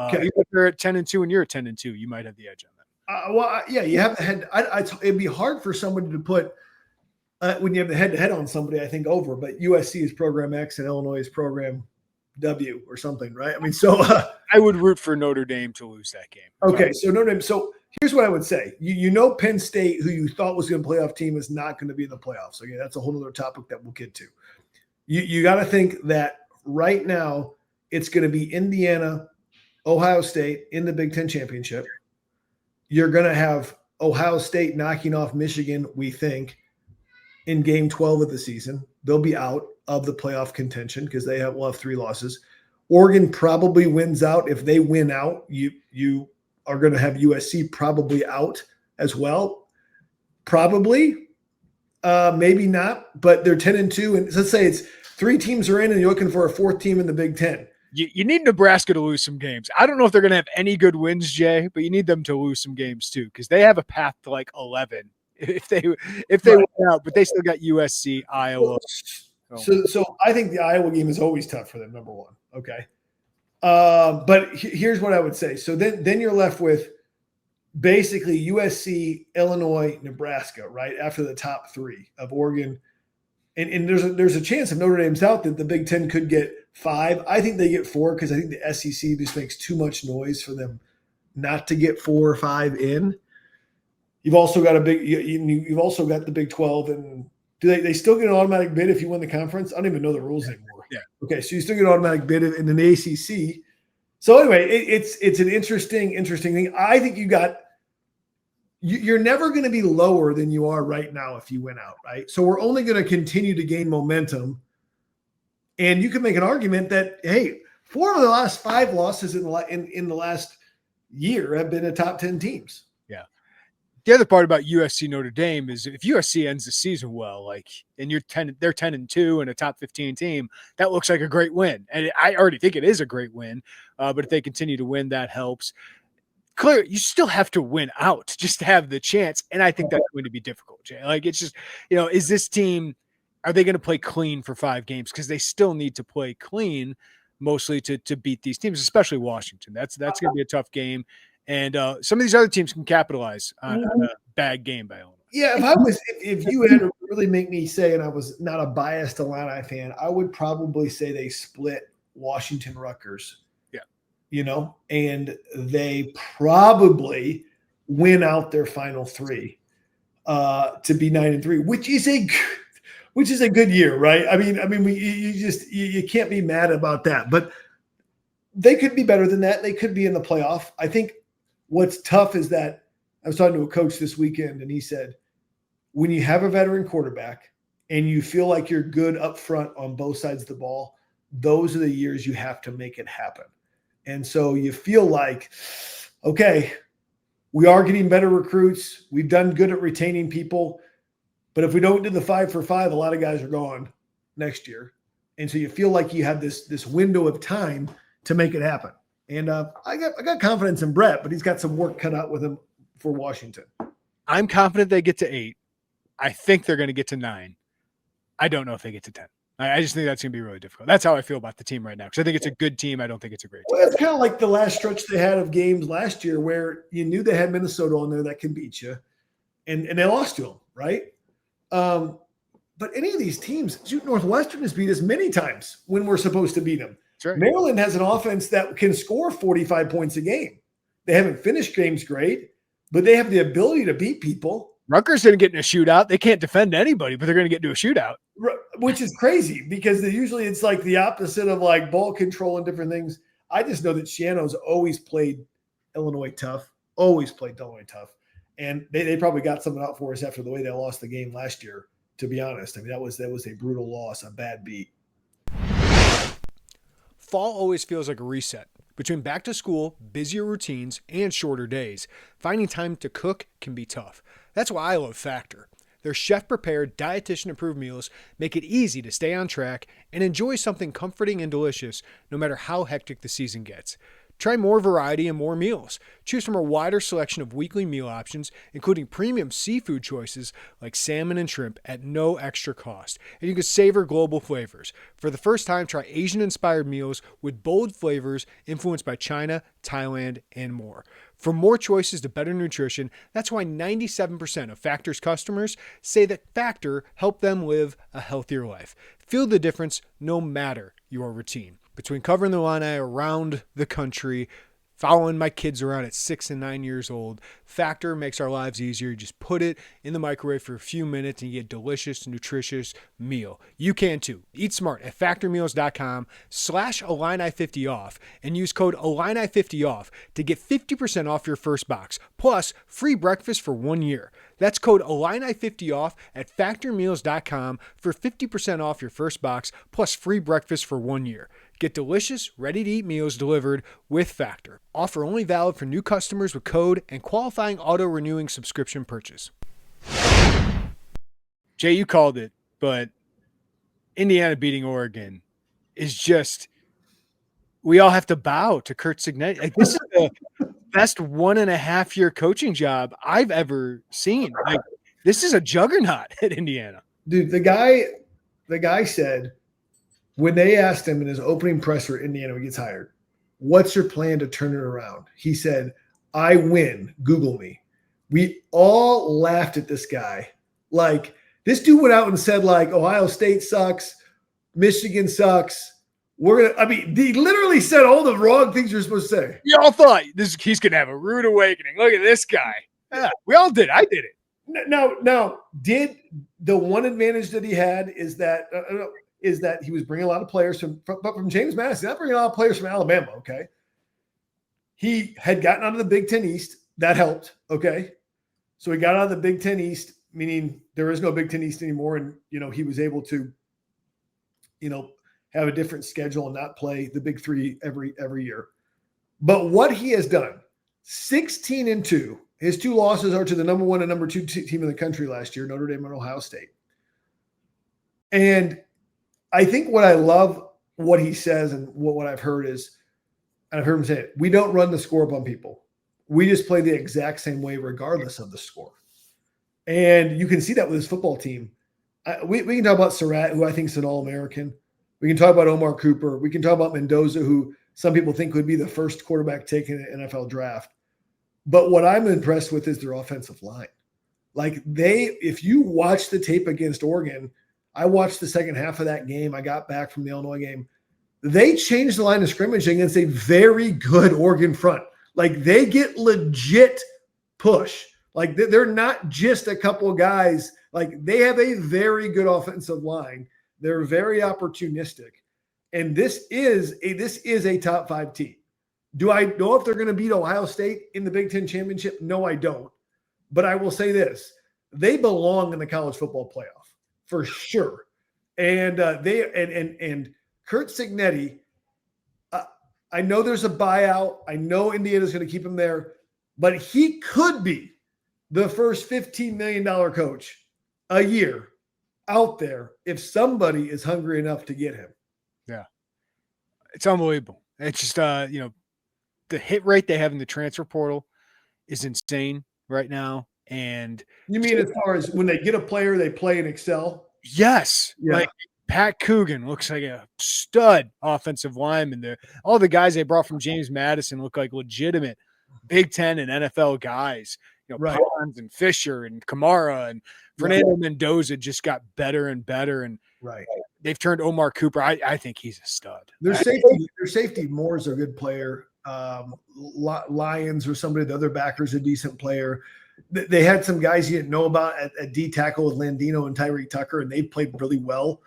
S1: Even if they're at 10-2 and you're at 10-2, you might have the edge on them.
S2: You have the head. It'd be hard for somebody to put when you have the head-to-head on somebody, I think, over. But USC is program X and Illinois is program W or something, right? I mean, so
S1: I would root for Notre Dame to lose that game.
S2: Okay, so Notre Dame. So here's what I would say. You know Penn State, who you thought was going to playoff team, is not going to be in the playoffs. Okay, that's a whole other topic that we'll get to. You got to think that right now it's going to be Indiana, Ohio State in the Big Ten championship. You're going to have Ohio State knocking off Michigan, we think, in game 12 of the season. They'll be out of the playoff contention because will have 3 losses. Oregon probably wins out. If they win out, you are going to have USC probably out as well. Probably, maybe not, but they're 10-2. And let's say it's 3 teams are in and you're looking for a 4th team in the Big Ten.
S1: You need Nebraska to lose some games. I don't know if they're going to have any good wins, Jay, but you need them to lose some games too because they have a path to like 11 if they win out, but they still got USC, Iowa.
S2: So I think the Iowa game is always tough for them, number one. Okay. But here's what I would say. So then you're left with basically USC, Illinois, Nebraska, right? After the top 3 of Oregon. And there's a chance if Notre Dame's out that the Big Ten could get 5. I think they get 4 because I think the SEC just makes too much noise for them not to get 4 or 5 in. You've also got you've also got the Big 12, and do they still get an automatic bid if you win the conference? I don't even know the rules anymore.
S1: Yeah.
S2: Okay, so you still get an automatic bid in the ACC. So anyway, it's an interesting thing. I think you're never going to be lower than you are right now if you win out, right? So we're only going to continue to gain momentum. And you can make an argument that, hey, 4 of the last 5 losses in the last year have been to top 10 teams.
S1: Yeah. The other part about USC Notre Dame is if USC ends the season well, and they're 10-2 and a top 15 team, that looks like a great win. And I already think it is a great win. But if they continue to win, that helps. Clear, you still have to win out just to have the chance. And I think that's going to be difficult, Jay. It's just, is this team, are they going to play clean for 5 games? Because they still need to play clean mostly to beat these teams, especially Washington. That's going to be a tough game. And some of these other teams can capitalize on a bad game by Illinois.
S2: Yeah, if you had to really make me say, and I was not a biased Illini fan, I would probably say they split Washington Rutgers. And they probably win out their final 3 to be 9-3, which is a good year, right? I mean, you can't be mad about that, but they could be better than that. They could be in the playoff. I think what's tough is that I was talking to a coach this weekend, and he said, when you have a veteran quarterback and you feel like you're good up front on both sides of the ball, those are the years you have to make it happen. And so you feel like, okay, we are getting better recruits. We've done good at retaining people. But if we don't do the 5 for 5, a lot of guys are gone next year. And so you feel like you have this window of time to make it happen. And I got confidence in Brett, but he's got some work cut out with him for Washington.
S1: I'm confident they get to 8. I think they're going to get to 9. I don't know if they get to 10. I just think that's going to be really difficult. That's how I feel about the team right now because I think it's a good team. I don't think it's a great team.
S2: Well, it's kind of like the last stretch they had of games last year where you knew they had Minnesota on there that can beat you, and they lost to them, right? But any of these teams, Northwestern has beat us many times when we're supposed to beat them.
S1: Right.
S2: Maryland has an offense that can score 45 points a game. They haven't finished games great, but they have the ability to beat people.
S1: Rutgers didn't get in a shootout. They can't defend anybody, but they're going to get into a shootout.
S2: Which is crazy because usually it's like the opposite of like ball control and different things. I just know that Shiano's always played Illinois tough, And they probably got something out for us after the way they lost the game last year, to be honest. I mean, that was a brutal loss, a bad beat.
S1: Fall always feels like a reset. Between back to school, busier routines, and shorter days, finding time to cook can be tough. That's why I love Factor. Their chef-prepared, dietitian-approved meals make it easy to stay on track and enjoy something comforting and delicious no matter how hectic the season gets. Try more variety and more meals. Choose from a wider selection of weekly meal options, including premium seafood choices like salmon and shrimp at no extra cost. And you can savor global flavors. For the first time, try Asian-inspired meals with bold flavors influenced by China, Thailand, and more. For more choices to better nutrition, that's why 97% of Factor's customers say that Factor helped them live a healthier life. Feel the difference no matter your routine. Between covering the Illini around the country, following my kids around at 6 and 9 years old, Factor makes our lives easier. You just put it in the microwave for a few minutes and you get a delicious, nutritious meal. You can too. Eat smart at factormeals.com/Illini50off and use code Illini50off to get 50% off your first box, plus free breakfast for 1 year. That's code Illini50off at factormeals.com for 50% off your first box, plus free breakfast for 1 year. Get delicious, ready-to-eat meals delivered with Factor. Offer only valid for new customers with code and qualifying auto-renewing subscription purchase. Jay, you called it, but Indiana beating Oregon is just, we all have to bow to Curt Cignetti. Like, this is the best 1.5 year coaching job I've ever seen. Like, this is a juggernaut at Indiana.
S2: Dude, the guy said, when they asked him in his opening presser at Indiana when he gets hired, what's your plan to turn it around? He said, I win. Google me. We all laughed at this guy. Like, this dude went out and said, like, Ohio State sucks. Michigan sucks. He literally said all the wrong things you're supposed to say.
S1: We all thought he's going to have a rude awakening. Look at this guy. Yeah, we all did. I did it.
S2: Now, did the one advantage that he had is that he was bringing a lot of players from James Madison, not bringing a lot of players from Alabama, okay? He had gotten out of the Big Ten East. That helped, okay? So he got out of the Big Ten East, meaning there is no Big Ten East anymore, and, he was able to, have a different schedule and not play the Big Three every year. But what he has done, 16-2, his 2 losses are to the number 1 and number 2 team in the country last year, Notre Dame and Ohio State. And I think what I love what he says and what I've heard is, and I've heard him say it, we don't run the score up on people. We just play the exact same way regardless of the score. And you can see that with his football team. We can talk about Surratt, who I think is an All-American. We can talk about Omar Cooper. We can talk about Mendoza, who some people think would be the first quarterback taken in the NFL draft. But what I'm impressed with is their offensive line. Like, if you watch the tape against Oregon, I watched the second half of that game. I got back from the Illinois game. They changed the line of scrimmage against a very good Oregon front. Like, they get legit push. Like, they're not just a couple of guys. Like, they have a very good offensive line. They're very opportunistic. And this is a top 5 team. Do I know if they're going to beat Ohio State in the Big Ten championship? No, I don't. But I will say this. They belong in the college football playoff for sure. And Curt Cignetti, I know there's a buyout. I know Indiana's going to keep him there. But he could be the first $15 million coach a year out there if somebody is hungry enough to get him.
S1: Yeah. It's unbelievable. It's just, the hit rate they have in the transfer portal is insane right now. And
S2: you mean as far as when they get a player, they play and excel?
S1: Yes.
S2: Yeah.
S1: Like Pat Coogan looks like a stud offensive lineman. All the guys they brought from James Madison look like legitimate Big Ten and NFL guys.
S2: Right.
S1: Pons and Fisher and Kamara and Fernando Mendoza just got better and better. And
S2: right.
S1: They've turned Omar Cooper. I think he's a stud.
S2: Their safety Moore's a good player. Lions or somebody, the other backer's a decent player. They had some guys you didn't know about at D tackle with Landino and Tyreek Tucker, and they played really well.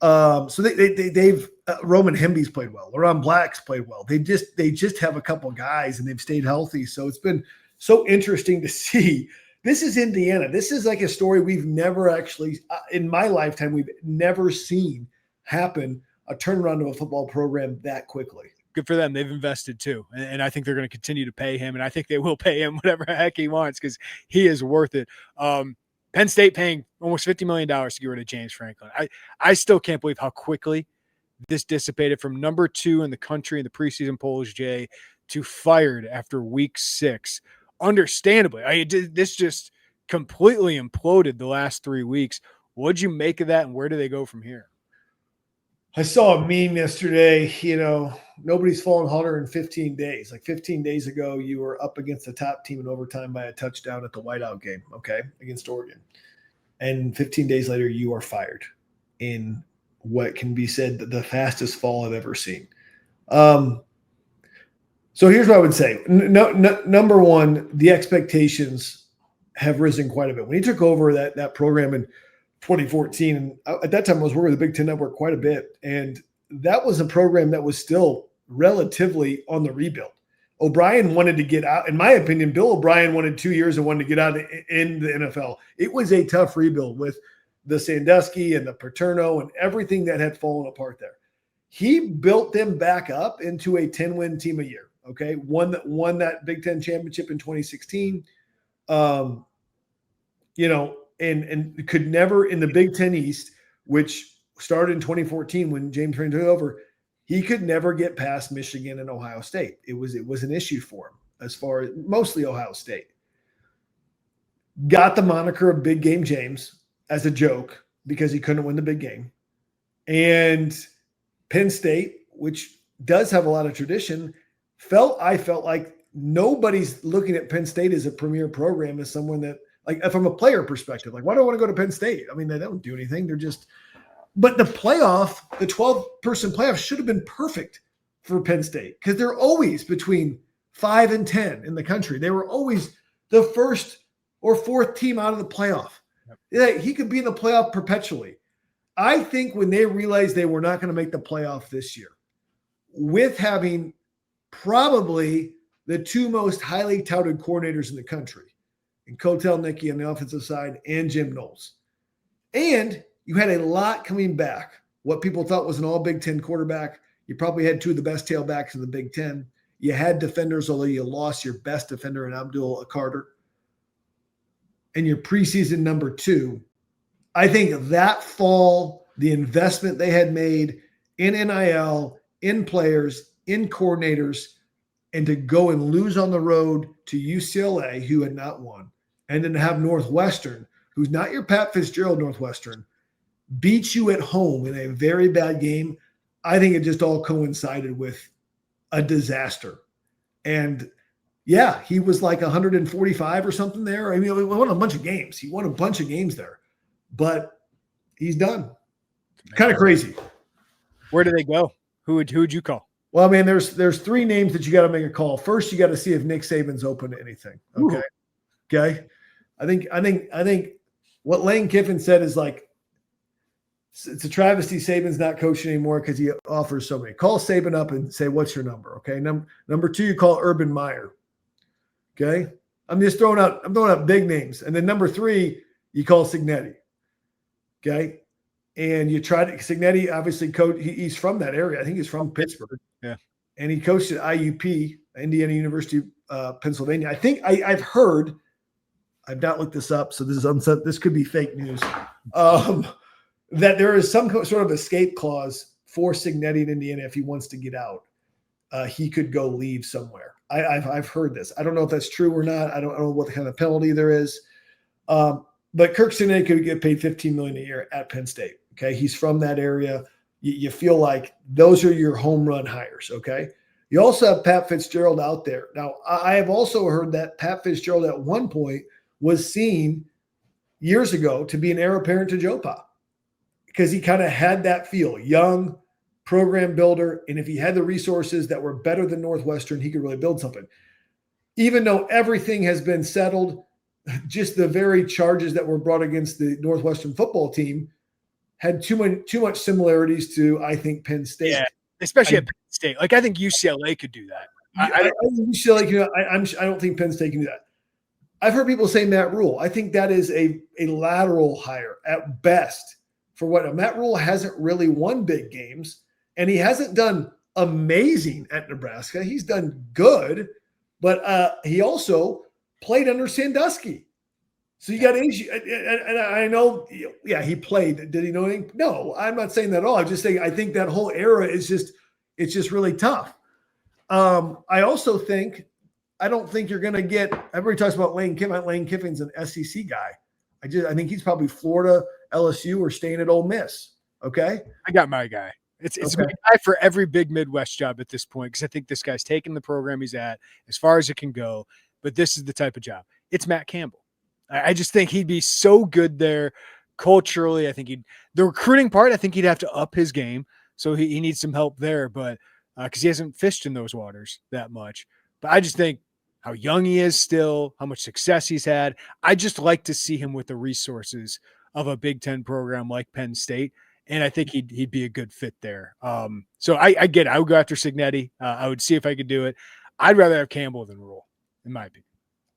S2: So they've Roman Hemby's played well. Laron Black's played well. They just have a couple guys, and they've stayed healthy. So it's been so interesting to see. This is Indiana. This is like a story we've never actually, in my lifetime, we've never seen happen, a turnaround of a football program that quickly.
S1: Good for them. They've invested too. And I think they're going to continue to pay him. And I think they will pay him whatever the heck he wants because he is worth it. Penn State paying almost $50 million to get rid of James Franklin. I still can't believe how quickly this dissipated from number 2 in the country in the preseason polls, Jay, to fired after week 6. Understandably, this just completely imploded the last 3 weeks. What'd you make of that, and where do they go from here?
S2: I saw a meme yesterday, nobody's fallen harder in 15 days. Like 15 days ago, you were up against the top team in overtime by a touchdown at the whiteout game, against Oregon. And 15 days later, you are fired in what can be said the fastest fall I've ever seen. So here's what I would say. Number one, the expectations have risen quite a bit. When he took over that program in 2014, and at that time I was working with the Big Ten Network quite a bit, and that was a program that was still relatively on the rebuild. O'Brien wanted to get out. In my opinion, Bill O'Brien wanted 2 years and wanted to get out in the NFL. It was a tough rebuild with the Sandusky and the Paterno and everything that had fallen apart there. He built them back up into a 10-win team a year. Won that Big Ten championship in 2016. And could never in the Big Ten East, which started in 2014 when James Franklin took over, he could never get past Michigan and Ohio State. It was an issue for him as far as mostly Ohio State. Got the moniker of Big Game James as a joke because he couldn't win the big game. And Penn State, which does have a lot of tradition, I felt like nobody's looking at Penn State as a premier program, as someone that, like, from a player perspective, like, why do I want to go to Penn State? I mean, they don't do anything. They're just – but the playoff, the 12-person playoff should have been perfect for Penn State because they're always between 5 and 10 in the country. They were always the first or fourth team out of the playoff. Yep. He could be in the playoff perpetually. I think when they realized they were not going to make the playoff this year, with having probably the two most highly touted coordinators in the country, in Kotel Nicky on the offensive side and Jim Knowles, and you had a lot coming back. What people thought was an all Big Ten quarterback. You probably had two of the best tailbacks in the Big Ten. You had defenders, although you lost your best defender in Abdul Carter. And your preseason number 2. I think that fall, the investment they had made in NIL, in players, in coordinators, and to go and lose on the road to UCLA, who had not won, and then to have Northwestern, who's not your Pat Fitzgerald Northwestern, beat you at home in a very bad game. I think it just all coincided with a disaster. And yeah, he was like 145 or something there. I mean, he won a bunch of games. He won a bunch of games there, but he's done. Kind of crazy.
S1: Where do they go? Who would you call?
S2: Well, man, there's 3 names that you got to make a call. First, you got to see if Nick Saban's open to anything. Okay. Ooh. Okay. I think what Lane Kiffin said is like, it's a travesty Saban's not coaching anymore because he offers so many. Call Saban up and say, what's your number? Okay. Number 2, you call Urban Meyer. Okay. I'm throwing out big names. And then number 3, you call Cignetti. Okay. And you try to, Cignetti obviously he's from that area. I think he's from Pittsburgh.
S1: Yeah.
S2: And he coached at IUP, Indiana University, Pennsylvania. I think I've heard, I've not looked this up, so this could be fake news, that there is some sort of escape clause for Cignetti in Indiana if he wants to get out. He could go leave somewhere. I've heard this. I don't know if that's true or not. I don't know what kind of penalty there is. But Kirk Cignetti could get paid $15 million a year at Penn State. Okay, he's from that area. You feel like those are your home run hires. Okay, you also have Pat Fitzgerald out there. Now, I have also heard that Pat Fitzgerald at one point was seen years ago to be an heir apparent to Joe Pa, because he kind of had that feel, young program builder. And if he had the resources that were better than Northwestern, he could really build something. Even though everything has been settled, just the very charges that were brought against the Northwestern football team had too much similarities to, I think, Penn State. Yeah,
S1: especially at Penn State. Like, I think UCLA could do that.
S2: I don't think Penn State can do that. I've heard people say Matt Rule. I think that is a lateral hire at best for what Matt Rule hasn't really won big games, and he hasn't done amazing at Nebraska. He's done good, but he also played under Sandusky. So you got issue, and I know, yeah, he played. Did he know anything? No, I'm not saying that at all. I'm just saying I think that whole era is it's just really tough. I also think I don't think you're going to get. Everybody talks about Lane Kiffin. Lane Kiffin's an SEC guy. I think he's probably Florida, LSU, or staying at Ole Miss. Okay,
S1: I got my guy. It's
S2: Okay.
S1: my guy for every big Midwest job at this point because I think this guy's taking the program he's at as far as it can go. But this is the type of job. It's Matt Campbell. I just think he'd be so good there culturally. I think the recruiting part, I think he'd have to up his game. So he needs some help there, but because he hasn't fished in those waters that much. But I just think how young he is still, how much success he's had. I just like to see him with the resources of a Big Ten program like Penn State. And I think he'd be a good fit there. So I get it. I would go after Cignetti. I would see if I could do it. I'd rather have Campbell than Rule, in my opinion.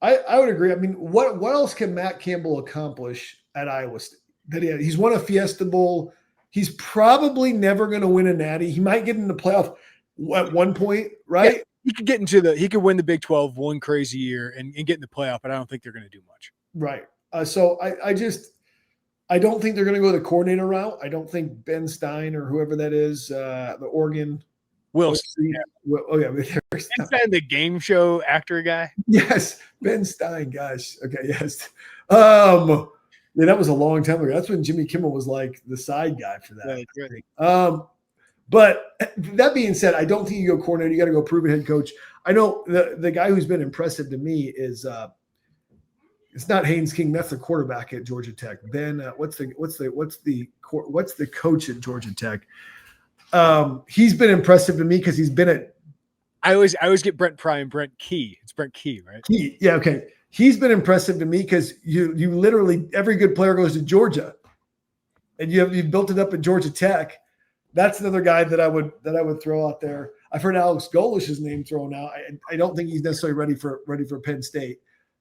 S2: I would agree. I mean, what else can Matt Campbell accomplish at Iowa State? He's won a Fiesta Bowl. He's probably never going to win a Natty. He might get in the playoff at one point, right?
S1: Yeah, he could win the Big 12 one crazy year and get in the playoff, but I don't think they're going to do much.
S2: Right. So I don't think they're going to go the coordinator route. I don't think Ben Stein or whoever that is, the Oregon
S1: Wilson.
S2: Yeah. Oh yeah,
S1: Ben Stein, the game show actor guy.
S2: Yes, Ben Stein. Gosh. Okay. Yes. Yeah, that was a long time ago. That's when Jimmy Kimmel was like the side guy for that.
S1: Right.
S2: But that being said, I don't think you go coordinator. You got to go proven head coach. I know the guy who's been impressive to me is it's not Haynes King. That's the quarterback at Georgia Tech. Ben, what's the coach at Georgia Tech? He's been impressive to me because he's been at.
S1: I always get Brent Pry and Brent Key. It's Brent Key, right?
S2: Key, yeah, okay. He's been impressive to me because you literally every good player goes to Georgia, and you've built it up at Georgia Tech. That's another guy that I would throw out there. I've heard Alex Golish's name thrown out. I don't think he's necessarily ready for Penn State.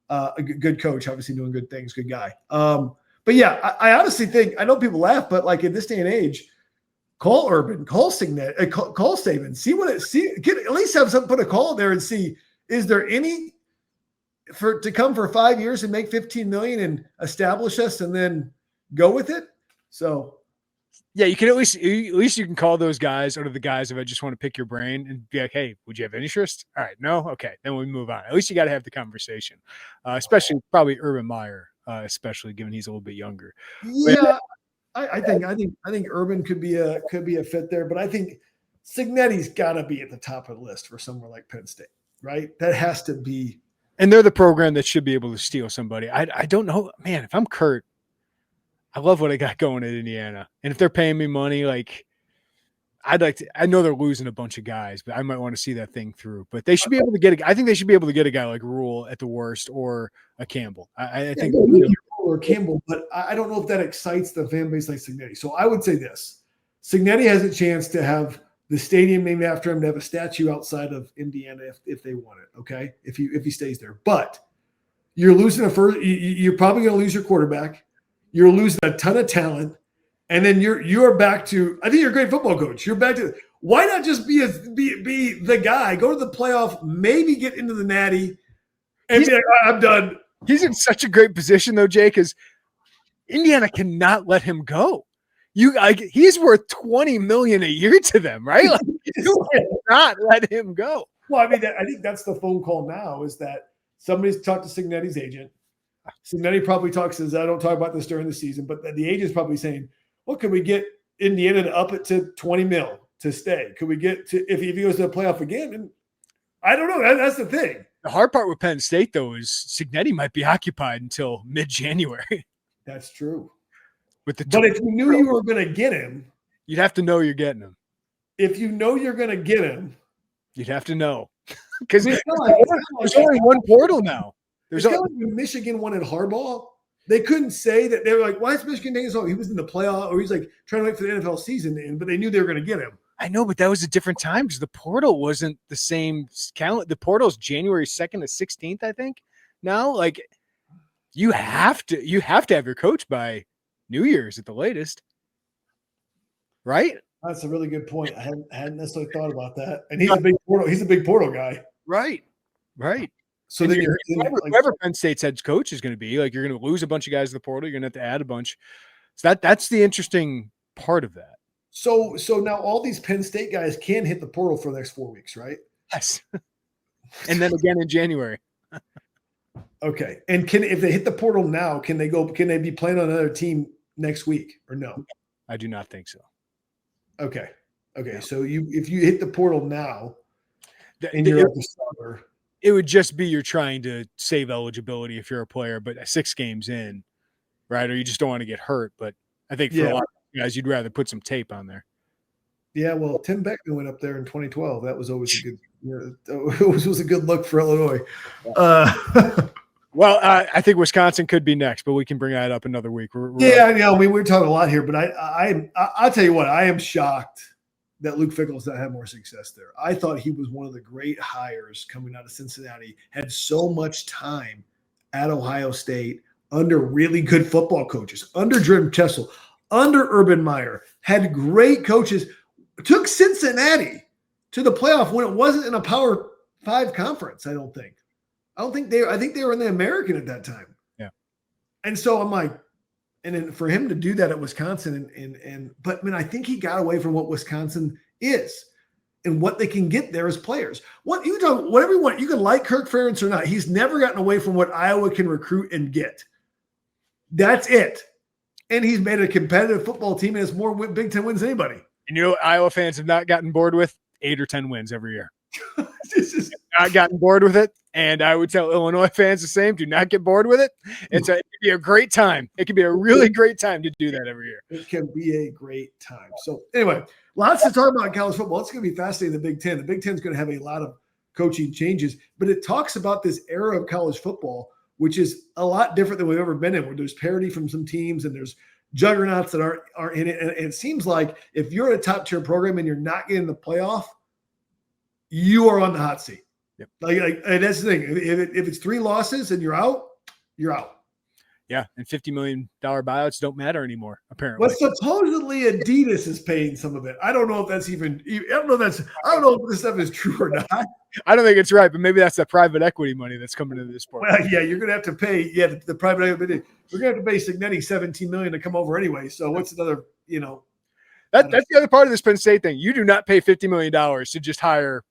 S2: A good coach, obviously doing good things, good guy. But yeah, I honestly think I know people laugh, but like in this day and age, call Urban, call Signet, call Saban, at least have some put a call there and see is there any to come for 5 years and make $15 million and establish us and then go with it. So.
S1: Yeah, you can at least you can call those guys out of the guys if I just want to pick your brain and be like, hey, would you have interest? All right, no? Okay, then we move on. At least you got to have the conversation, especially probably Urban Meyer, especially given he's a little bit younger.
S2: Yeah, I think Urban could be a fit there, but I think Cignetti's got to be at the top of the list for somewhere like Penn State, right? That has to be.
S1: And they're the program that should be able to steal somebody. I don't know, man. If I'm Kurt, I love what I got going at Indiana. And if they're paying me money, like I know they're losing a bunch of guys, but I might want to see that thing through. But they should be able to I think they should be able to get a guy like Rule at the worst or a Campbell. I think
S2: Rule or Campbell, but I don't know if that excites the fan base like Cignetti. So I would say this. Cignetti has a chance to have the stadium named after him, to have a statue outside of Indiana if they want it, okay? If he stays there. But you're losing you're probably going to lose your quarterback. You're losing a ton of talent, and then you're back to. I think you're a great football coach. You're back to. Why not just be the guy? Go to the playoff, maybe get into the Natty, and be like, I'm done.
S1: He's in such a great position though, Jay, because Indiana cannot let him go. He's worth $20 million a year to them, right? Like, you cannot let him go.
S2: Well, I mean, I think that's the phone call now. Is that somebody's talked to Cignetti's agent. Cignetti probably says, I don't talk about this during the season, but the agent's probably saying, well, could we get Indiana to up it to 20 mil to stay? Could we get to, if he goes to the playoff again? And I don't know. That's the thing.
S1: The hard part with Penn State, though, is Cignetti might be occupied until mid-January.
S2: That's true.
S1: But
S2: if you knew you were going to get him,
S1: you'd have to know you're getting him.
S2: If you know you're going to get him,
S1: you'd have to know. Because there's only one portal now.
S2: There's when Michigan wanted Harbaugh, they couldn't say that. They were like, why is Michigan taking so long? He was in the playoff, or he's like trying to wait for the NFL season to end, but they knew they were going to get him.
S1: I know, but that was a different time because the portal wasn't the same calendar. The portal's January 2nd to 16th, I think. Now, like you have to have your coach by New Year's at the latest. Right?
S2: That's a really good point. I hadn't necessarily thought about that. And he's a big portal guy.
S1: Right. So then whoever Penn State's head coach is going to be, like, you're going to lose a bunch of guys in the portal. You're going to have to add a bunch. So that's the interesting part of that.
S2: So now all these Penn State guys can hit the portal for the next 4 weeks, right?
S1: Yes. And then again in January.
S2: Okay. And if they hit the portal now, can they be playing on another team next week or no?
S1: I do not think so.
S2: Okay.
S1: Yeah.
S2: So if you hit the portal now and you're a starter,
S1: it would just be you're trying to save eligibility if you're a player, but 6 games in, right? Or you just don't want to get hurt. But I think for a lot of guys, you'd rather put some tape on there.
S2: Yeah, well, Tim Beckman went up there in 2012. That was always a good. It was a good look for Illinois.
S1: Well, I think Wisconsin could be next, but we can bring that up another week.
S2: We're talking a lot here, but I'll tell you what, I am shocked that Luke Fickell's not had more success there. I thought he was one of the great hires coming out of Cincinnati, had so much time at Ohio State under really good football coaches, under Jim Kessel, under Urban Meyer, had great coaches, took Cincinnati to the playoff when it wasn't in a Power 5 conference, I think they were in the American at that time.
S1: Yeah.
S2: And so I'm like, and then for him to do that at Wisconsin but I think he got away from what Wisconsin is and what they can get there as players. Whatever you want, you can like Kirk Ferentz or not. He's never gotten away from what Iowa can recruit and get. That's it. And he's made a competitive football team and has more Big Ten wins than anybody.
S1: And Iowa fans have not gotten bored with 8 or 10 wins every year. Not gotten bored with it. And I would tell Illinois fans the same. Do not get bored with it. It could be a great time. It could be a really great time to do that every year.
S2: It can be a great time. So anyway, lots to talk about in college football. It's going to be fascinating, the Big Ten. The Big Ten is going to have a lot of coaching changes, but it talks about this era of college football, which is a lot different than we've ever been in, where there's parity from some teams and there's juggernauts that aren't in it. And it seems like if you're at a top tier program and you're not getting the playoff, you are on the hot seat.
S1: Yep.
S2: And that's the thing. If it's 3 losses and you're out, you're out.
S1: Yeah, and $50 million buyouts don't matter anymore, apparently.
S2: But supposedly Adidas is paying some of it. I don't know if that's even. I don't know if this stuff is true or not.
S1: I don't think it's right, but maybe that's the private equity money that's coming into this sport.
S2: Well, yeah, you're going to have to pay. Yeah, the private equity. We're going to have to pay Signetti $17 million to come over anyway. So what's another?
S1: That's the other part of this Penn State thing. You do not pay $50 million to just hire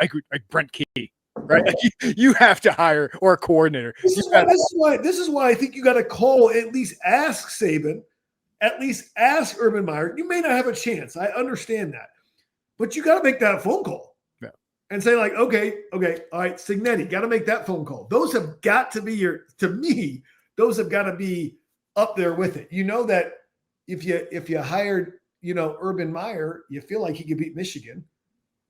S1: like Brent Key. Right, you have to hire or a coordinator.
S2: This is why I think you got to call, at least ask Saban, at least ask Urban Meyer. You may not have a chance. I understand that, but you got to make that phone call and say like, okay, all right, Signetti, got to make that phone call. Those have got to be those have got to be up there with it. You know that if you hired, Urban Meyer, you feel like he could beat Michigan.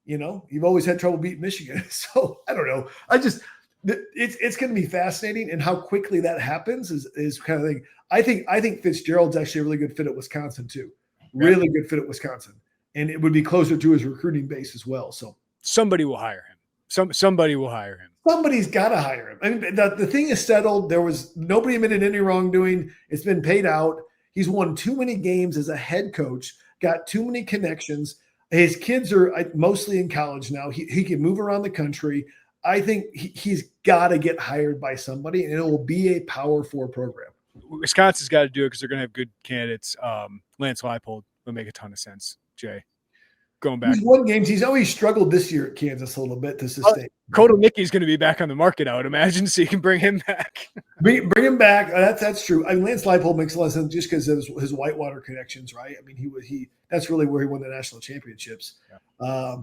S2: You've always had trouble beating Michigan. So I don't know. It's going to be fascinating, and how quickly that happens is kind of thing. I think Fitzgerald's actually a really good fit at Wisconsin too. Really good fit at Wisconsin, and it would be closer to his recruiting base as well. So
S1: somebody will hire him. Somebody will hire him.
S2: Somebody's got to hire him. I mean, the thing is settled. There was nobody admitted any wrongdoing. It's been paid out. He's won too many games as a head coach. Got too many connections. His kids are mostly in college now. He can move around the country. I think he's got to get hired by somebody, and it will be a Power 4 program.
S1: Wisconsin's got to do it because they're going to have good candidates. Lance Leipold would make a ton of sense, Jay. Going back.
S2: He's won games. He's always struggled this year at Kansas a little bit to sustain.
S1: Kotelnicki's going to be back on the market, I would imagine, so you can bring him back.
S2: Bring him back. That's true. I mean, Lance Leipold makes a lot of sense just because of his Whitewater connections, right? I mean, he that's really where he won the national championships. Yeah.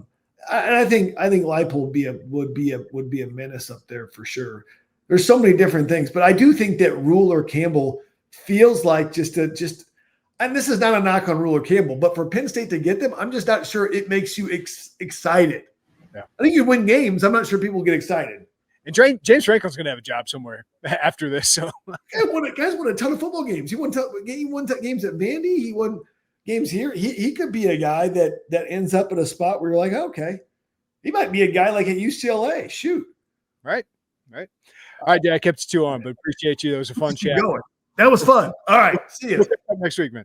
S2: And I think Leipold would be a menace up there for sure. There's so many different things, but I do think that Rule or Campbell feels like and this is not a knock on Rule or Campbell, but for Penn State to get them, I'm just not sure it makes you excited. Yeah. I think you win games. I'm not sure people get excited.
S1: And James Franklin's going to have a job somewhere after this. So
S2: guys won a ton of football games. He won games at Vandy. He won games here. He could be a guy that ends up in a spot where you're like, okay, he might be a guy like at UCLA. Shoot.
S1: Right. All right, Dad, I kept you 2 on, but appreciate you. That was a fun chat.
S2: That was fun. All right. See you
S1: Next week, man.